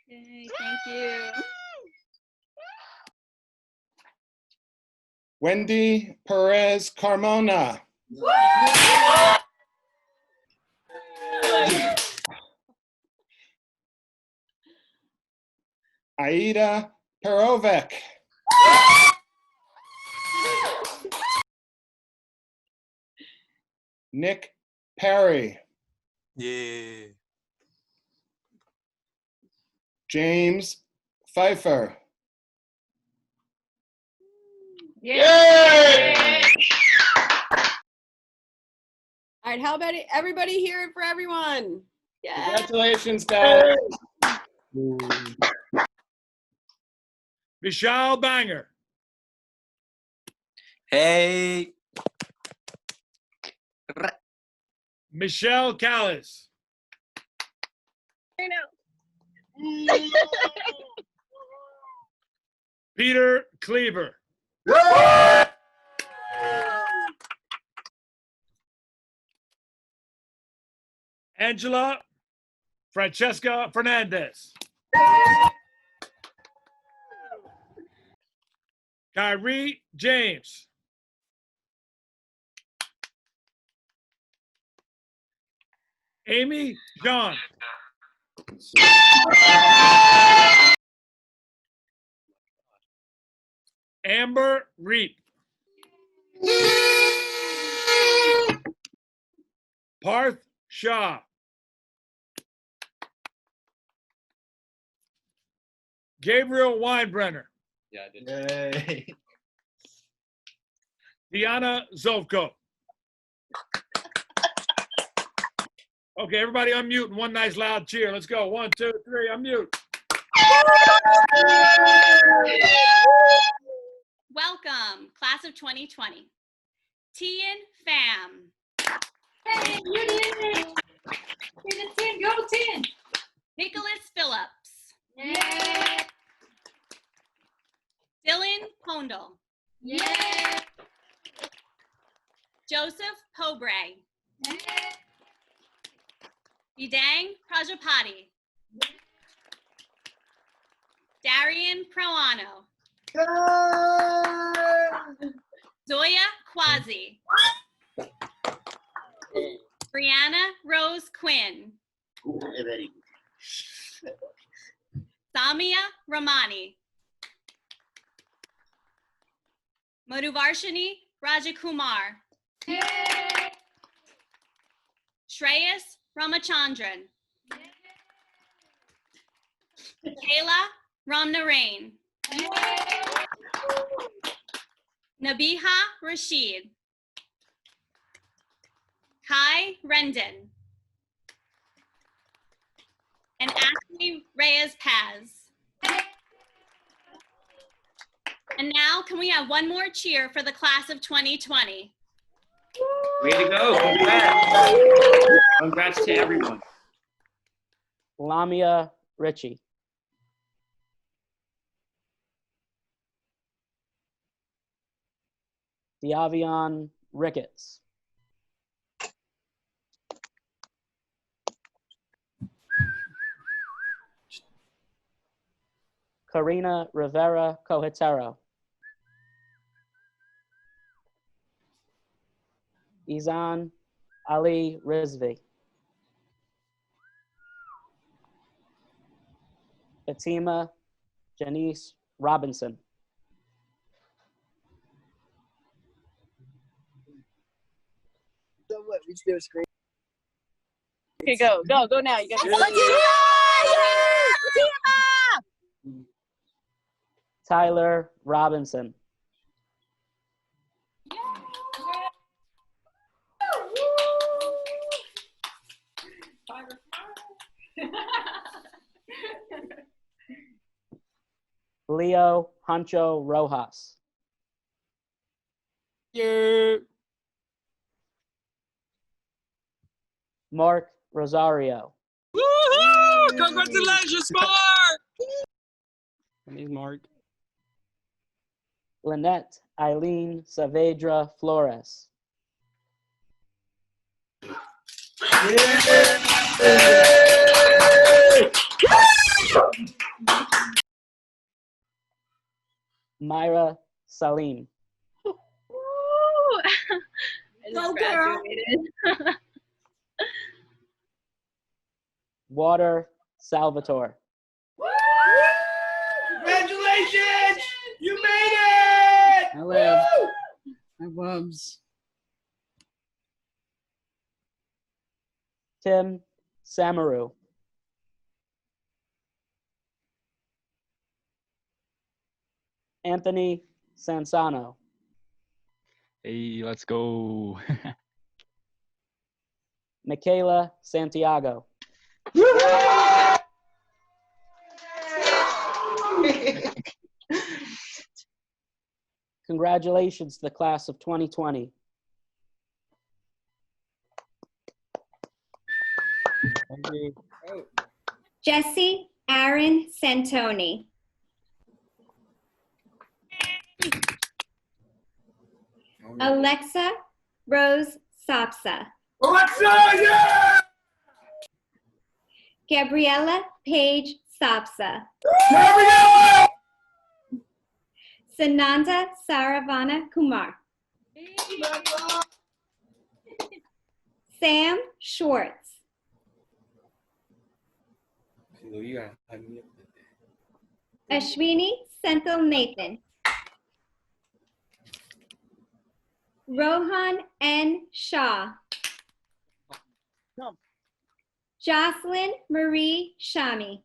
Yay, thank you. Wendy Perez Carmona. Aida Perovek. Nick Perry. Yeah. James Pfeiffer. Yay! All right, how about it? Everybody hear it for everyone? Yeah. Congratulations, guys. Michelle Banger. Hey. Michelle Callis. Peter Cleaver. Angela Francesca Fernandez. Kyrie James. Amy John. Amber Reap. Parth Shah. Gabriel Weinbrenner. Yeah, I did. Diana Zovko. Okay, everybody unmute and one nice loud cheer. Let's go. 1, 2, 3, unmute. Welcome, class of 2020. Tian Pham. Hey, you did it. You're the 10. Go 10. Nicholas Phillips. Yay. Dylan Pondel. Yay. Joseph Pobray. Yay. Vidang Prajapati. Darian Proano. Zoya Quasi. Brianna Rose Quinn. Samia Ramani. Madhuvarshini Rajakumar. Shreyas Ramachandran. Kayla Ramnarain. Nabiha Rashid. Kai Rendon. And Ashley Reyes Paz. And now, can we have one more cheer for the class of 2020? Way to go. Congrats. Congrats to everyone. Lamia Ritchie. Diavion Ricketts. Karina Rivera Cohetero. Izan Ali Rizvi. Fatima Janice Robinson. Okay, go now. You guys. Tyler Robinson. Leo Hancho Rojas. Yeah. Mark Rosario. Woohoo! Congratulations, Mark! My name's Mark. Lynette Eileen Saavedra Flores. Myra Salim. I just Go, girl. graduated. Water Salvatore. Congratulations! You made it! I live. My bubs. Tim Samaru. Anthony Sansano. Hey, let's go. Michaela Santiago. Congratulations to the class of 2020. Jesse Aaron Santoni. Alexa Rose Sapsa. Alexa, yeah! Gabriella Page Sapsa. Gabriella! Sananda Saravana Kumar. Sam Schwartz. Ashwini Senthil Nathan. Rohan N. Shah. Jocelyn Marie Shami.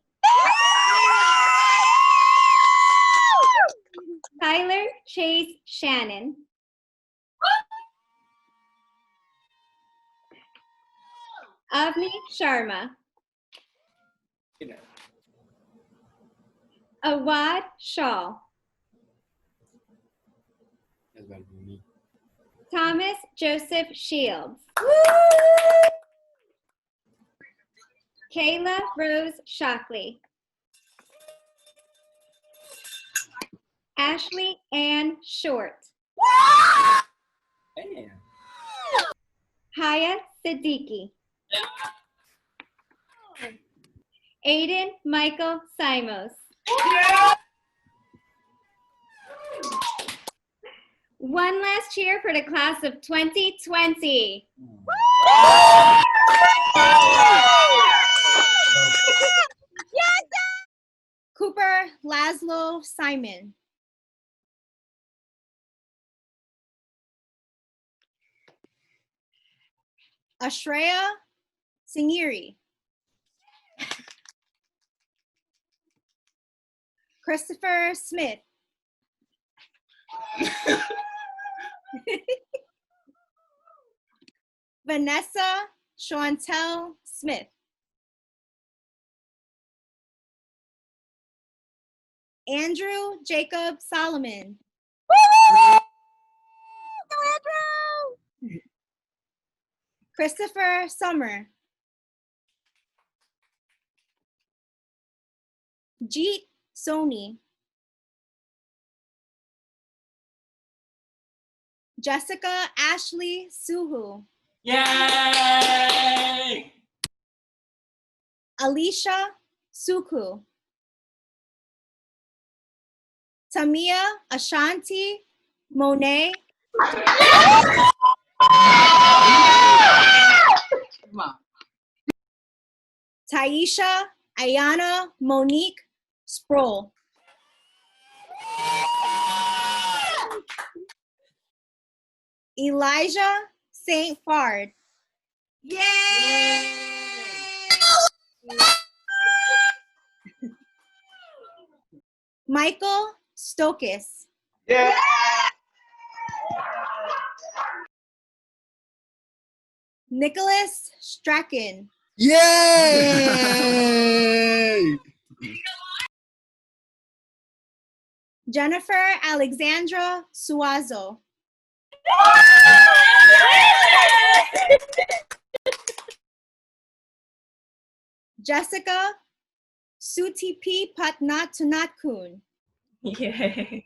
Tyler Chase Shannon. Avni Sharma. Awad Shaw. Thomas Joseph Shields. Kayla Rose Shockley. Ashley Ann Short. Haya Siddiqui. Aiden Michael Simos. One last cheer for the class of 2020. Cooper Laszlo Simon. Ashreya Singiri. Christopher Smith. Vanessa Chantel Smith. Andrew Jacob Solomon. Christopher Summer. Jeet Soni. Jessica Ashley Suhu. Yay! Alicia Suku. Tamia Ashanti Monet. Taisha Ayana Monique Sproul. Elijah St. Fard. Yay! Michael Stokes. Yeah. Nicholas Strachan. Yay! Jennifer Alexandra Suazo. Jessica Sutipi Patnat Tunatkun. Yay!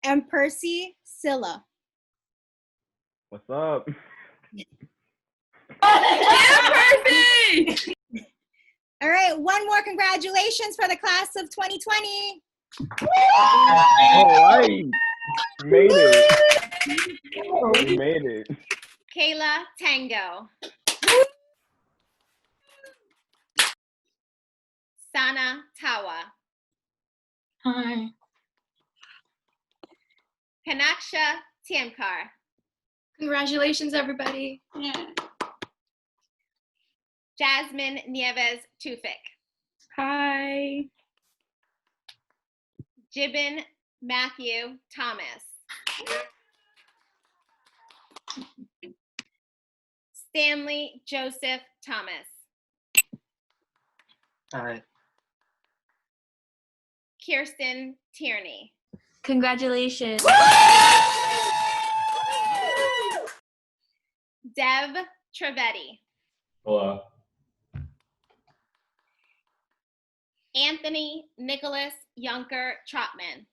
And Percy Silla. What's up? Percy! All right, one more congratulations for the class of 2020. All right. We made it. We made it. Kayla Tango. Sana Tawa. Hi. Kanaksha Tiamkar. Congratulations, everybody. Yeah. Jasmine Nieves Tufik. Hi. Gibbon Matthew Thomas. Stanley Joseph Thomas. Hi. Kirsten Tierney. Congratulations. Dev Trevetti. Hello. Anthony Nicholas Yunker Trotman.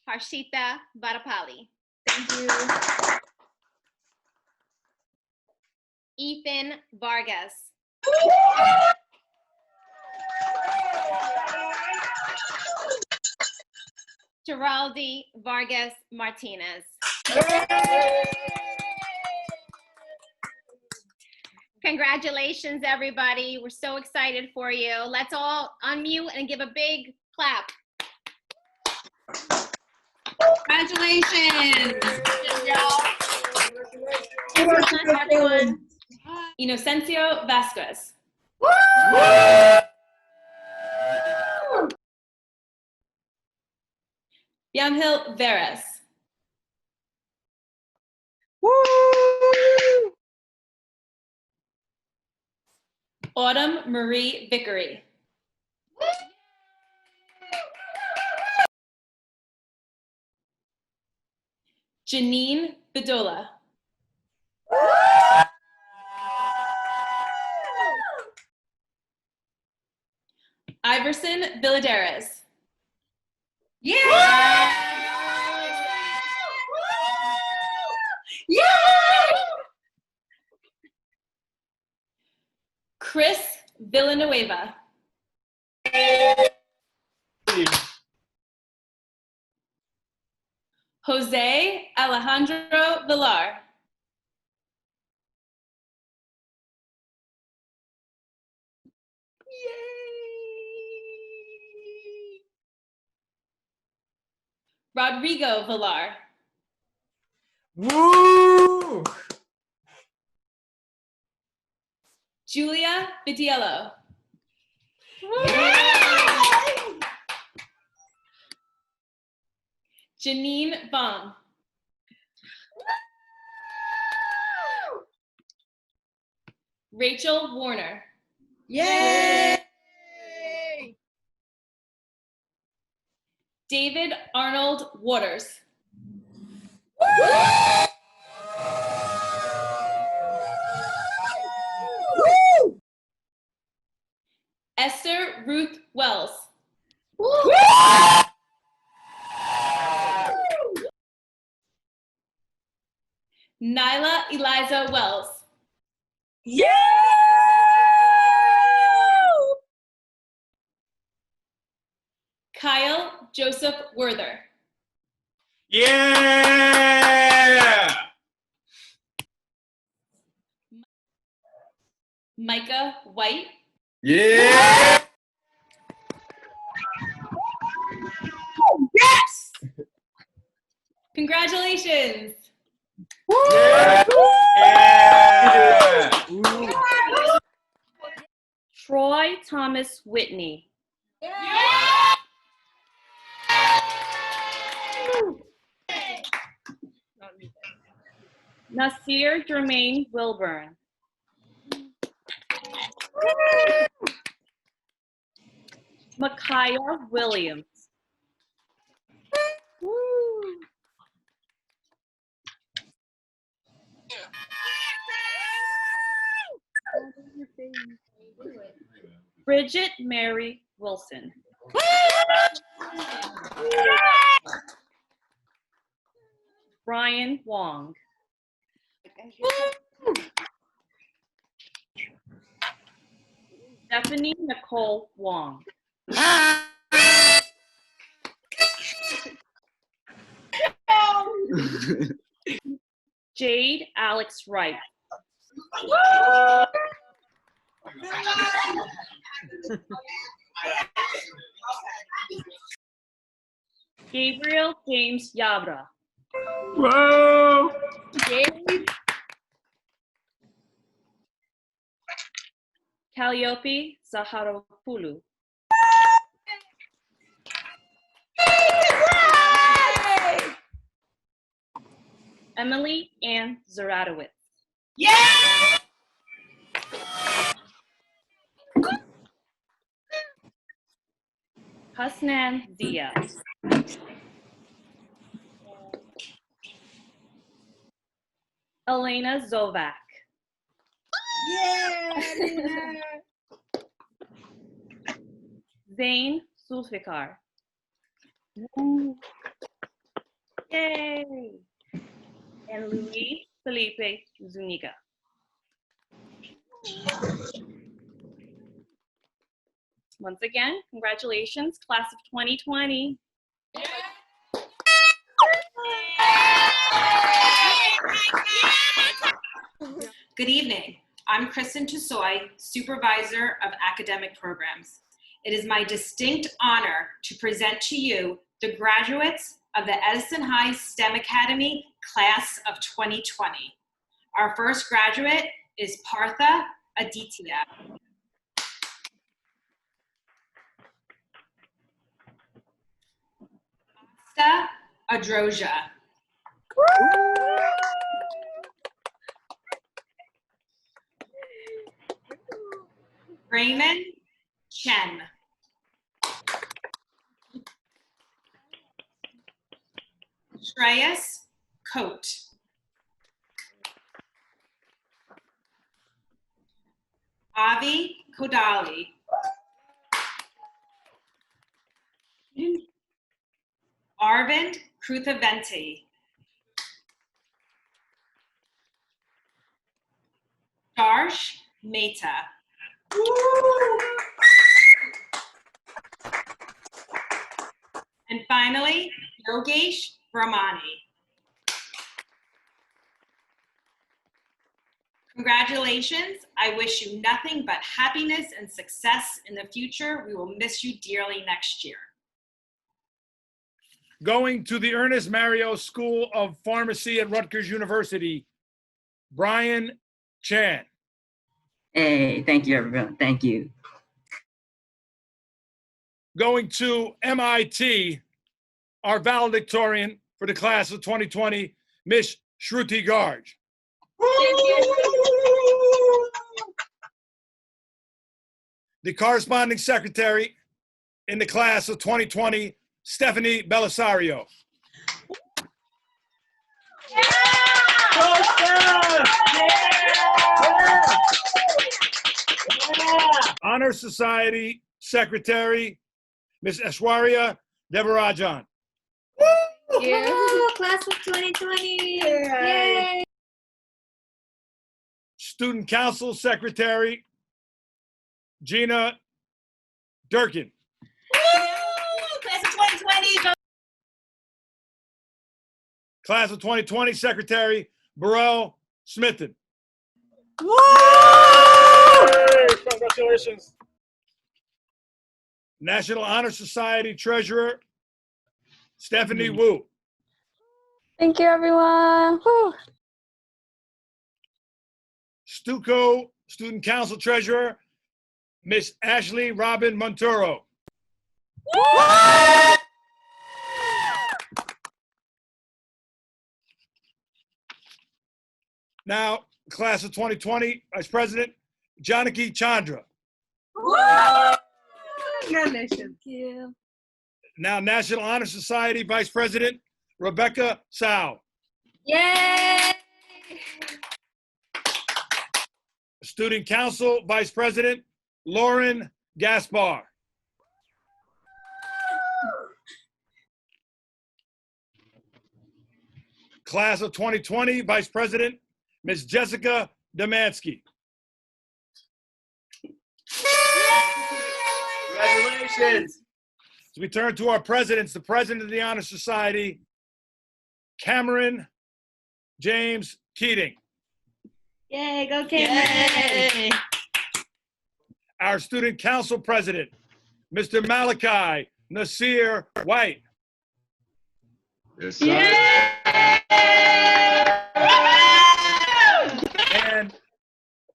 Harshita Vadapali. Thank you. Ethan Vargas. Geraldi Vargas Martinez. Congratulations, everybody. We're so excited for you. Let's all unmute and give a big clap. Congratulations. Everyone. Inocencio Vasquez. Bianhil Veras. Autumn Marie Vickery. Janine Bedola. Iverson Villadares. Yeah! Yeah! Chris Villanueva. Jose Alejandro Villar. Rodrigo Villar. Woo! Julia Vitiello. Janine Bong. Rachel Warner. Yay! David Arnold Waters. Esther Ruth Wells. Nyla Eliza Wells. Yeah! Kyle Joseph Werther. Yeah! Micah White. Yeah! Yes! Congratulations. Yeah! Troy Thomas Whitney. Nasir Jermaine Wilburn. Micaiah Williams. Bridget Mary Wilson. Brian Wong. Stephanie Nicole Wong. Jade Alex Wright. Gabriel James Yabra. Whoa! Calliope Zaharopoulou. Emily Ann Zaradowitz. Yeah! Hasnan Zia. Elena Zovac. Zain Zulfikar. Yay! And Luis Felipe Zuniga. Once again, congratulations, class of 2020. Good evening. I'm Kristen Tussoy, Supervisor of Academic Programs. It is my distinct honor to present to you the graduates of the Edison High STEM Academy Class of 2020. Our first graduate is Partha Aditya. Asta Adroja. Raymond Chen. Shreyas Coat. Avi Kodali. Arvind Kruthaventi. Darsh Mehta. And finally, Yogesh Brahmani. Congratulations. I wish you nothing but happiness and success in the future. We will miss you dearly next year. Going to the Ernest Mario School of Pharmacy at Rutgers University, Brian Chan. Hey, thank you, everyone. Thank you. Going to MIT, our valedictorian for the class of 2020, Miss Shruti Garg. The corresponding secretary in the class of 2020, Stephanie Belisario. Honor Society Secretary, Ms. Aishwarya Devarajan. Class of 2020. Yay. Student Council Secretary, Gina Durkin. Class of 2020. Class of 2020, Secretary Burrell Smithen. Congratulations. National Honor Society Treasurer Stephanie Wu. Thank you, everyone. Woo. Stuco Student Council Treasurer Miss Ashley Robin Monturo. Now, Class of 2020, Vice President Janaki Chandra. Congratulations. Now, National Honor Society Vice President Rebecca Sao. Yay! Student Council Vice President Lauren Gaspar. Class of 2020 Vice President Ms. Jessica Demansky. Congratulations. So we turn to our presidents, the President of the Honor Society, Cameron James Keating. Yay, go Cameron. Our Student Council President, Mr. Malachi Nasir White. Yes, sir. And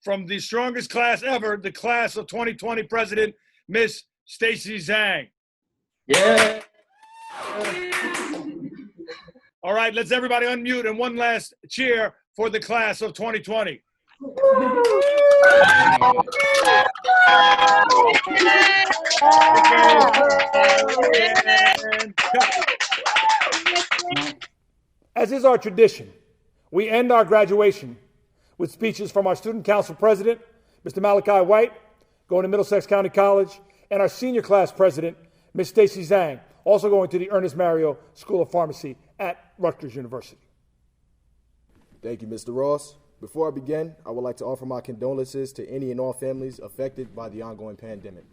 from the strongest class ever, the Class of 2020 President, Miss Stacy Zhang. Yeah. All right, let's everybody unmute and one last cheer for the Class of 2020. As is our tradition, we end our graduation with speeches from our Student Council President, Mr. Malachi White, going to Middlesex County College, and our Senior Class President, Ms. Stacy Zhang, also going to the Ernest Mario School of Pharmacy at Rutgers University. Thank you, Mr. Ross. Before I begin, I would like to offer my condolences to any and all families affected by the ongoing pandemic.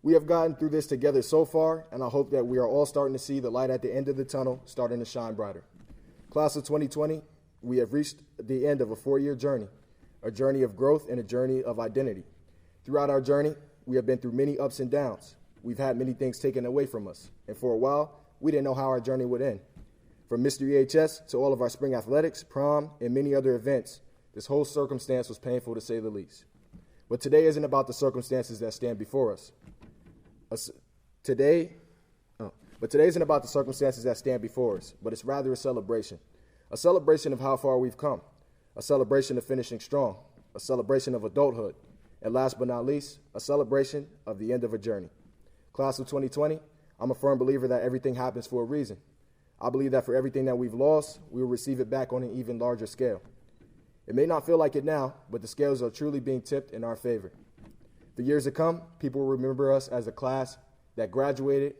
We have gotten through this together so far, and I hope that we are all starting to see the light at the end of the tunnel starting to shine brighter. Class of 2020, we have reached the end of a 4-year journey, a journey of growth and a journey of identity. Throughout our journey, we have been through many ups and downs. We've had many things taken away from us, and for a while, we didn't know how our journey would end. From Mr. EHS to all of our spring athletics, prom, and many other events, this whole circumstance was painful to say the least. But today isn't about the circumstances that stand before us. Today isn't about the circumstances that stand before us, but it's rather a celebration of how far we've come, a celebration of finishing strong, a celebration of adulthood, and last but not least, a celebration of the end of a journey. Class of 2020, I'm a firm believer that everything happens for a reason. I believe that for everything that we've lost, we will receive it back on an even larger scale. It may not feel like it now, but the scales are truly being tipped in our favor. For years to come, people will remember us as a class that graduated,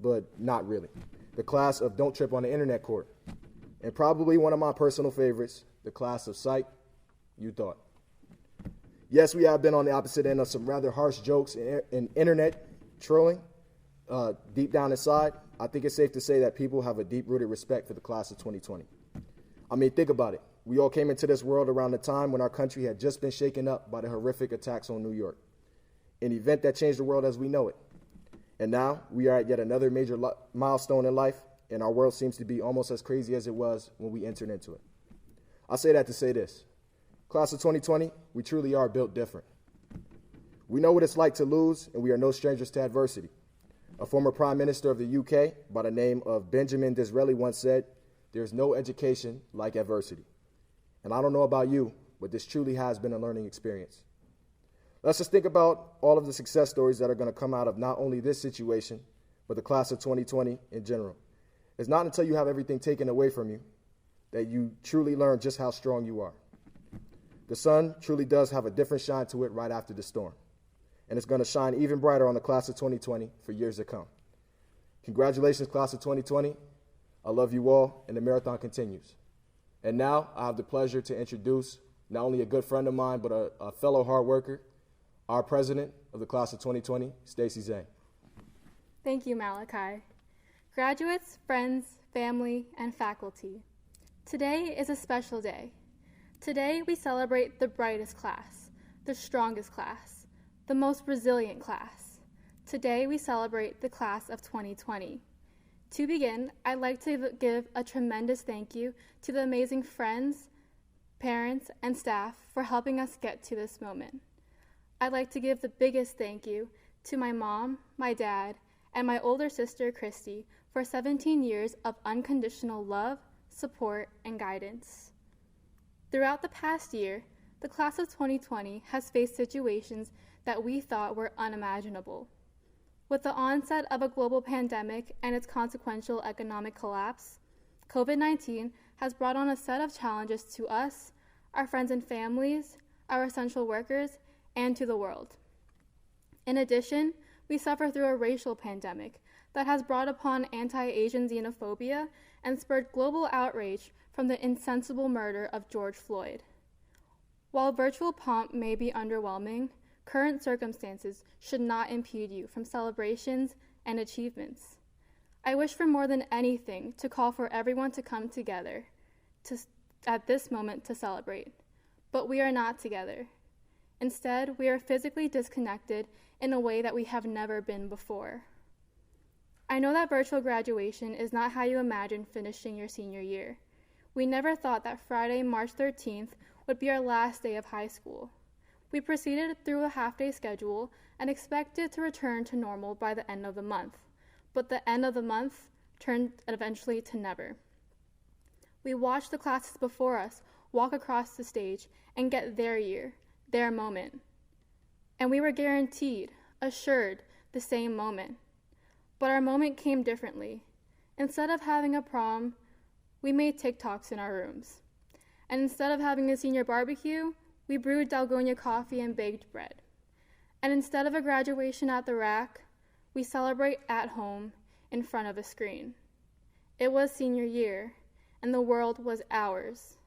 but not really. The class of Don't Trip on the Internet Court. And probably one of my personal favorites, the class of Psych, You Thought. Yes, we have been on the opposite end of some rather harsh jokes and internet trolling. Deep down inside, I think it's safe to say that people have a deep-rooted respect for the class of 2020. I mean, think about it. We all came into this world around the time when our country had just been shaken up by the horrific attacks on New York, an event that changed the world as we know it. And now we are at yet another major milestone in life, and our world seems to be almost as crazy as it was when we entered into it. I say that to say this. Class of 2020, we truly are built different. We know what it's like to lose, and we are no strangers to adversity. A former Prime Minister of the UK by the name of Benjamin Disraeli once said, "There's no education like adversity." And I don't know about you, but this truly has been a learning experience. Let's just think about all of the success stories that are going to come out of not only this situation, but the class of 2020 in general. It's not until you have everything taken away from you that you truly learn just how strong you are. The sun truly does have a different shine to it right after the storm. And it's going to shine even brighter on the class of 2020 for years to come. Congratulations, class of 2020. I love you all, and the marathon continues. And now I have the pleasure to introduce not only a good friend of mine, but a fellow hard worker, our president of the class of 2020, Stacy Zhang. Thank you, Malachi. Graduates, friends, family, and faculty, today is a special day. Today we celebrate the brightest class, the strongest class, the most resilient class. Today we celebrate the class of 2020. To begin, I'd like to give a tremendous thank you to the amazing friends, parents, and staff for helping us get to this moment. I'd like to give the biggest thank you to my mom, my dad, and my older sister, Christy, for 17 years of unconditional love, support, and guidance. Throughout the past year, the class of 2020 has faced situations that we thought were unimaginable. With the onset of a global pandemic and its consequential economic collapse, COVID-19 has brought on a set of challenges to us, our friends and families, our essential workers, and to the world. In addition, we suffer through a racial pandemic that has brought upon anti-Asian xenophobia and spurred global outrage from the insensible murder of George Floyd. While virtual pomp may be underwhelming, current circumstances should not impede you from celebrations and achievements. I wish for more than anything to call for everyone to come together at this moment to celebrate, but we are not together. Instead, we are physically disconnected in a way that we have never been before. I know that virtual graduation is not how you imagine finishing your senior year. We never thought that Friday, March 13th would be our last day of high school. We proceeded through a half-day schedule and expected to return to normal by the end of the month, but the end of the month turned eventually to never. We watched the classes before us walk across the stage and get their year, their moment. And we were guaranteed, assured, the same moment. But our moment came differently. Instead of having a prom, we made TikToks in our rooms. And instead of having a senior barbecue, we brewed Dalgonia coffee and baked bread. And instead of a graduation at the rack, we celebrate at home in front of a screen. It was senior year, and the world was ours.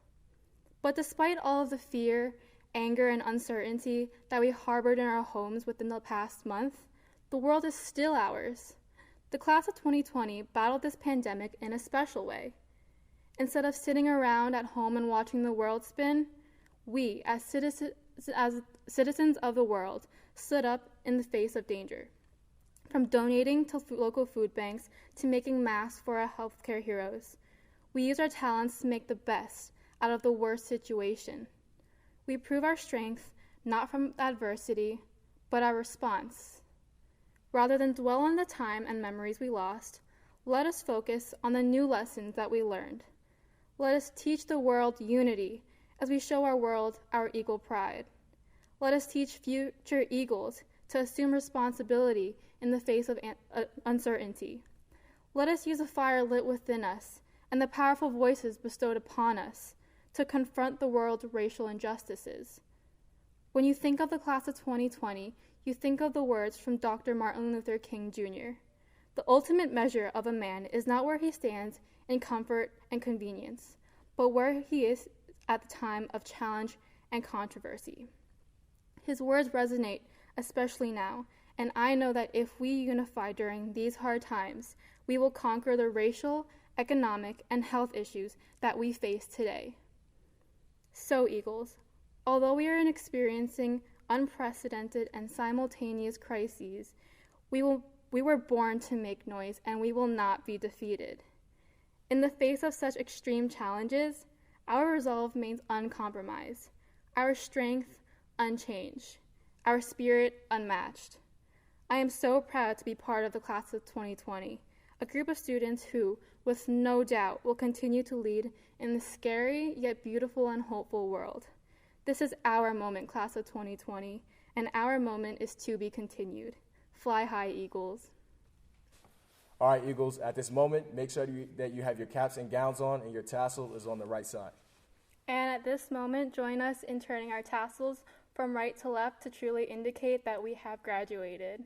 But despite all of the fear, anger, and uncertainty that we harbored in our homes within the past month, the world is still ours. The class of 2020 battled this pandemic in a special way. Instead of sitting around at home and watching the world spin, we, as citizens of the world, stood up in the face of danger. From donating to local food banks to making masks for our healthcare heroes, we use our talents to make the best out of the worst situation. We prove our strength not from adversity, but our response. Rather than dwell on the time and memories we lost, let us focus on the new lessons that we learned. Let us teach the world unity as we show our world our eagle pride. Let us teach future eagles to assume responsibility in the face of uncertainty. Let us use the fire lit within us and the powerful voices bestowed upon us to confront the world's racial injustices. When you think of the class of 2020, you think of the words from Dr. Martin Luther King Jr. The ultimate measure of a man is not where he stands in comfort and convenience, but where he is at the time of challenge and controversy. His words resonate, especially now, and I know that if we unify during these hard times, we will conquer the racial, economic, and health issues that we face today. So, Eagles, although we are experiencing unprecedented and simultaneous crises, we were born to make noise, and we will not be defeated. In the face of such extreme challenges, our resolve remains uncompromised, our strength unchanged, our spirit unmatched. I am so proud to be part of the class of 2020, a group of students who, with no doubt, will continue to lead in the scary yet beautiful and hopeful world. This is our moment, class of 2020, and our moment is to be continued. Fly high, Eagles. All right, Eagles, at this moment, make sure that you have your caps and gowns on and your tassel is on the right side. And at this moment, join us in turning our tassels from right to left to truly indicate that we have graduated.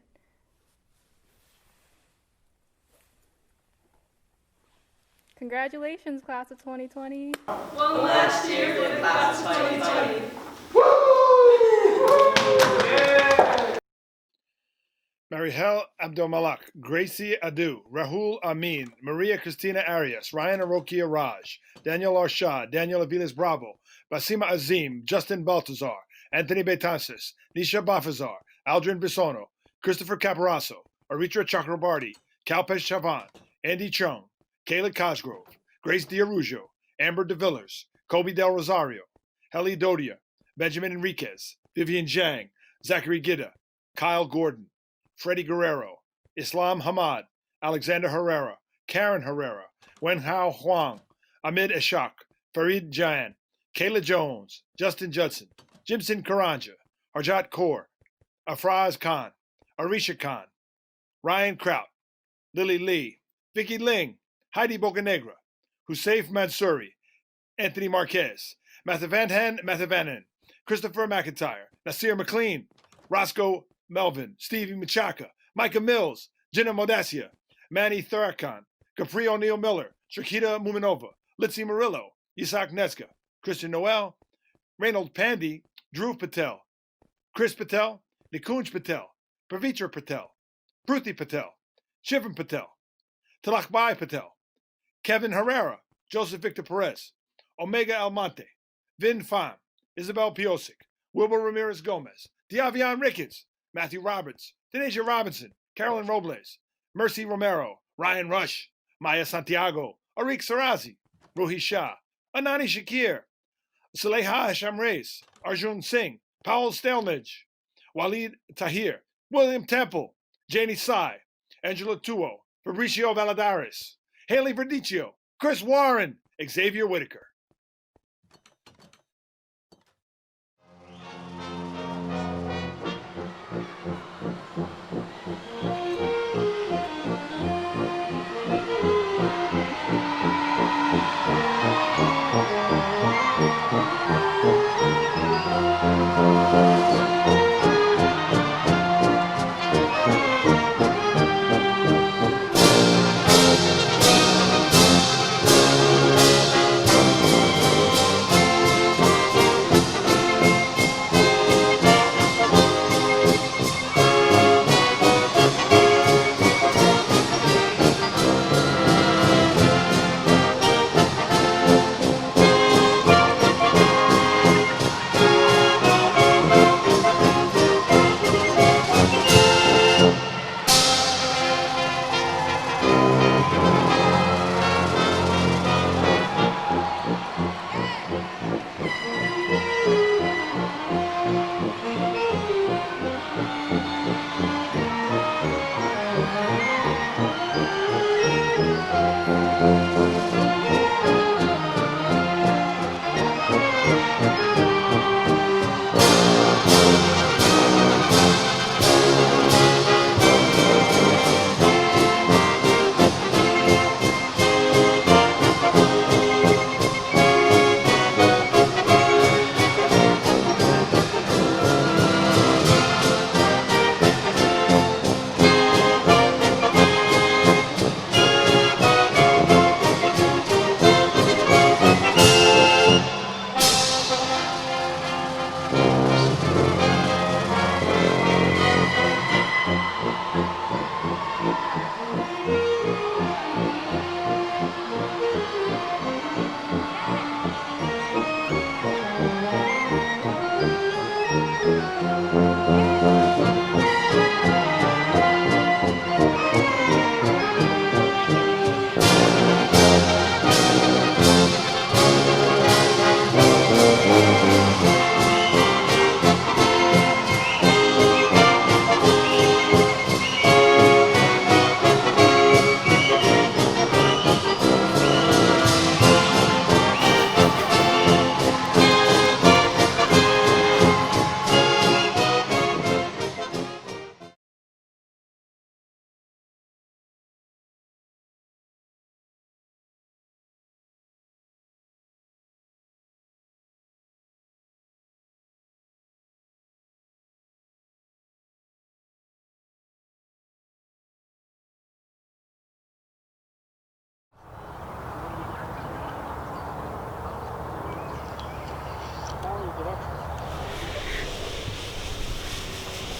Congratulations, class of 2020. One last year for the class of 2020. Merry Ariel Abdulmalak, Gracie Adu, Rahul Amin, Maria Cristina Arias, Ryan Arokia Raj, Daniel Arshad, Daniel Aviles Bravo, Basima Azim, Justin Baltazar, Anthony Betances, Nisha Bafazar, Aldrin Bisono, Christopher Caparaso, Aritra Chakrabarty, Kalpesh Chavan, Andy Chung, Kayla Cosgrove, Grace Diarujo, Amber DeVillers, Kobe Del Rosario, Heli Dodia, Benjamin Enriquez, Vivian Zhang, Zachary Gidda, Kyle Gordon, Freddie Guerrero, Islam Hamad, Alexander Herrera, Karen Herrera, Wenhao Huang, Ahmed Eshak, Farid Jan, Kayla Jones, Justin Judson, Jimson Karanja, Harjat Kaur, Afraz Khan, Arisha Khan, Ryan Kraut, Lily Lee, Vicky Ling, Heidi Bocanegra, Hussein Mansuri, Anthony Marquez, Mathavanhan, Christopher McIntyre, Nasir McLean, Roscoe Melvin, Stevie Machaka, Micah Mills, Jenna Modacia, Manny Thurakan, Capri O'Neill Miller, Shakita Muminova, Litzy Murillo, Isaac Neska, Christian Noel, Reynold Pandy, Dhruv Patel, Chris Patel, Nikunj Patel, Pavitra Patel, Pruthi Patel, Shivam Patel, Talakbai Patel, Kevin Herrera, Joseph Victor Perez, Omega Almonte, Vin Pham, Isabel Piosic, Wilbur Ramirez Gomez, Diavion Ricketts, Matthew Roberts, Denasia Robinson, Carolyn Robles, Mercy Romero, Ryan Rush, Maya Santiago, Arik Sarazi, Rohi Shah, Anani Shakir, Saleha Shamres, Arjun Singh, Powell Stelnage, Walid Tahir, William Temple, Janie Sai, Angela Tuo, Fabricio Valadares, Haley Verdicio, Chris Warren, Xavier Whitaker.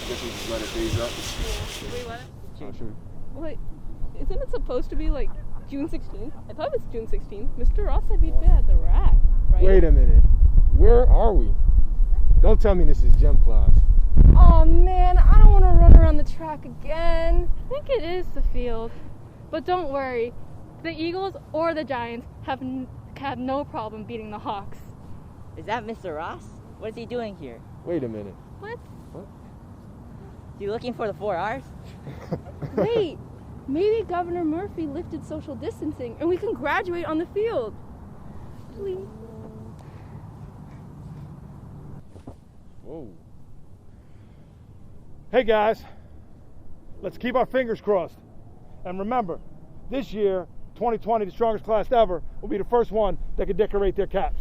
Guess we just let it phase up. Wait, what? Oh, shoot. Wait, isn't it supposed to be like June 16th? I thought it was June 16th. Mr. Ross said we'd be at the rack, right? Wait a minute. Where are we? Don't tell me this is gym class. Oh man, I don't want to run around the track again. I think it is the field. But don't worry, the Eagles or the Giants have no problem beating the Hawks. Is that Mr. Ross? What is he doing here? Wait a minute. What? Is he looking for the 4 R's? Wait, maybe Governor Murphy lifted social distancing and we can graduate on the field. Please. Whoa. Hey guys, let's keep our fingers crossed. And remember, this year, 2020, the strongest class ever, will be the first one that can decorate their caps.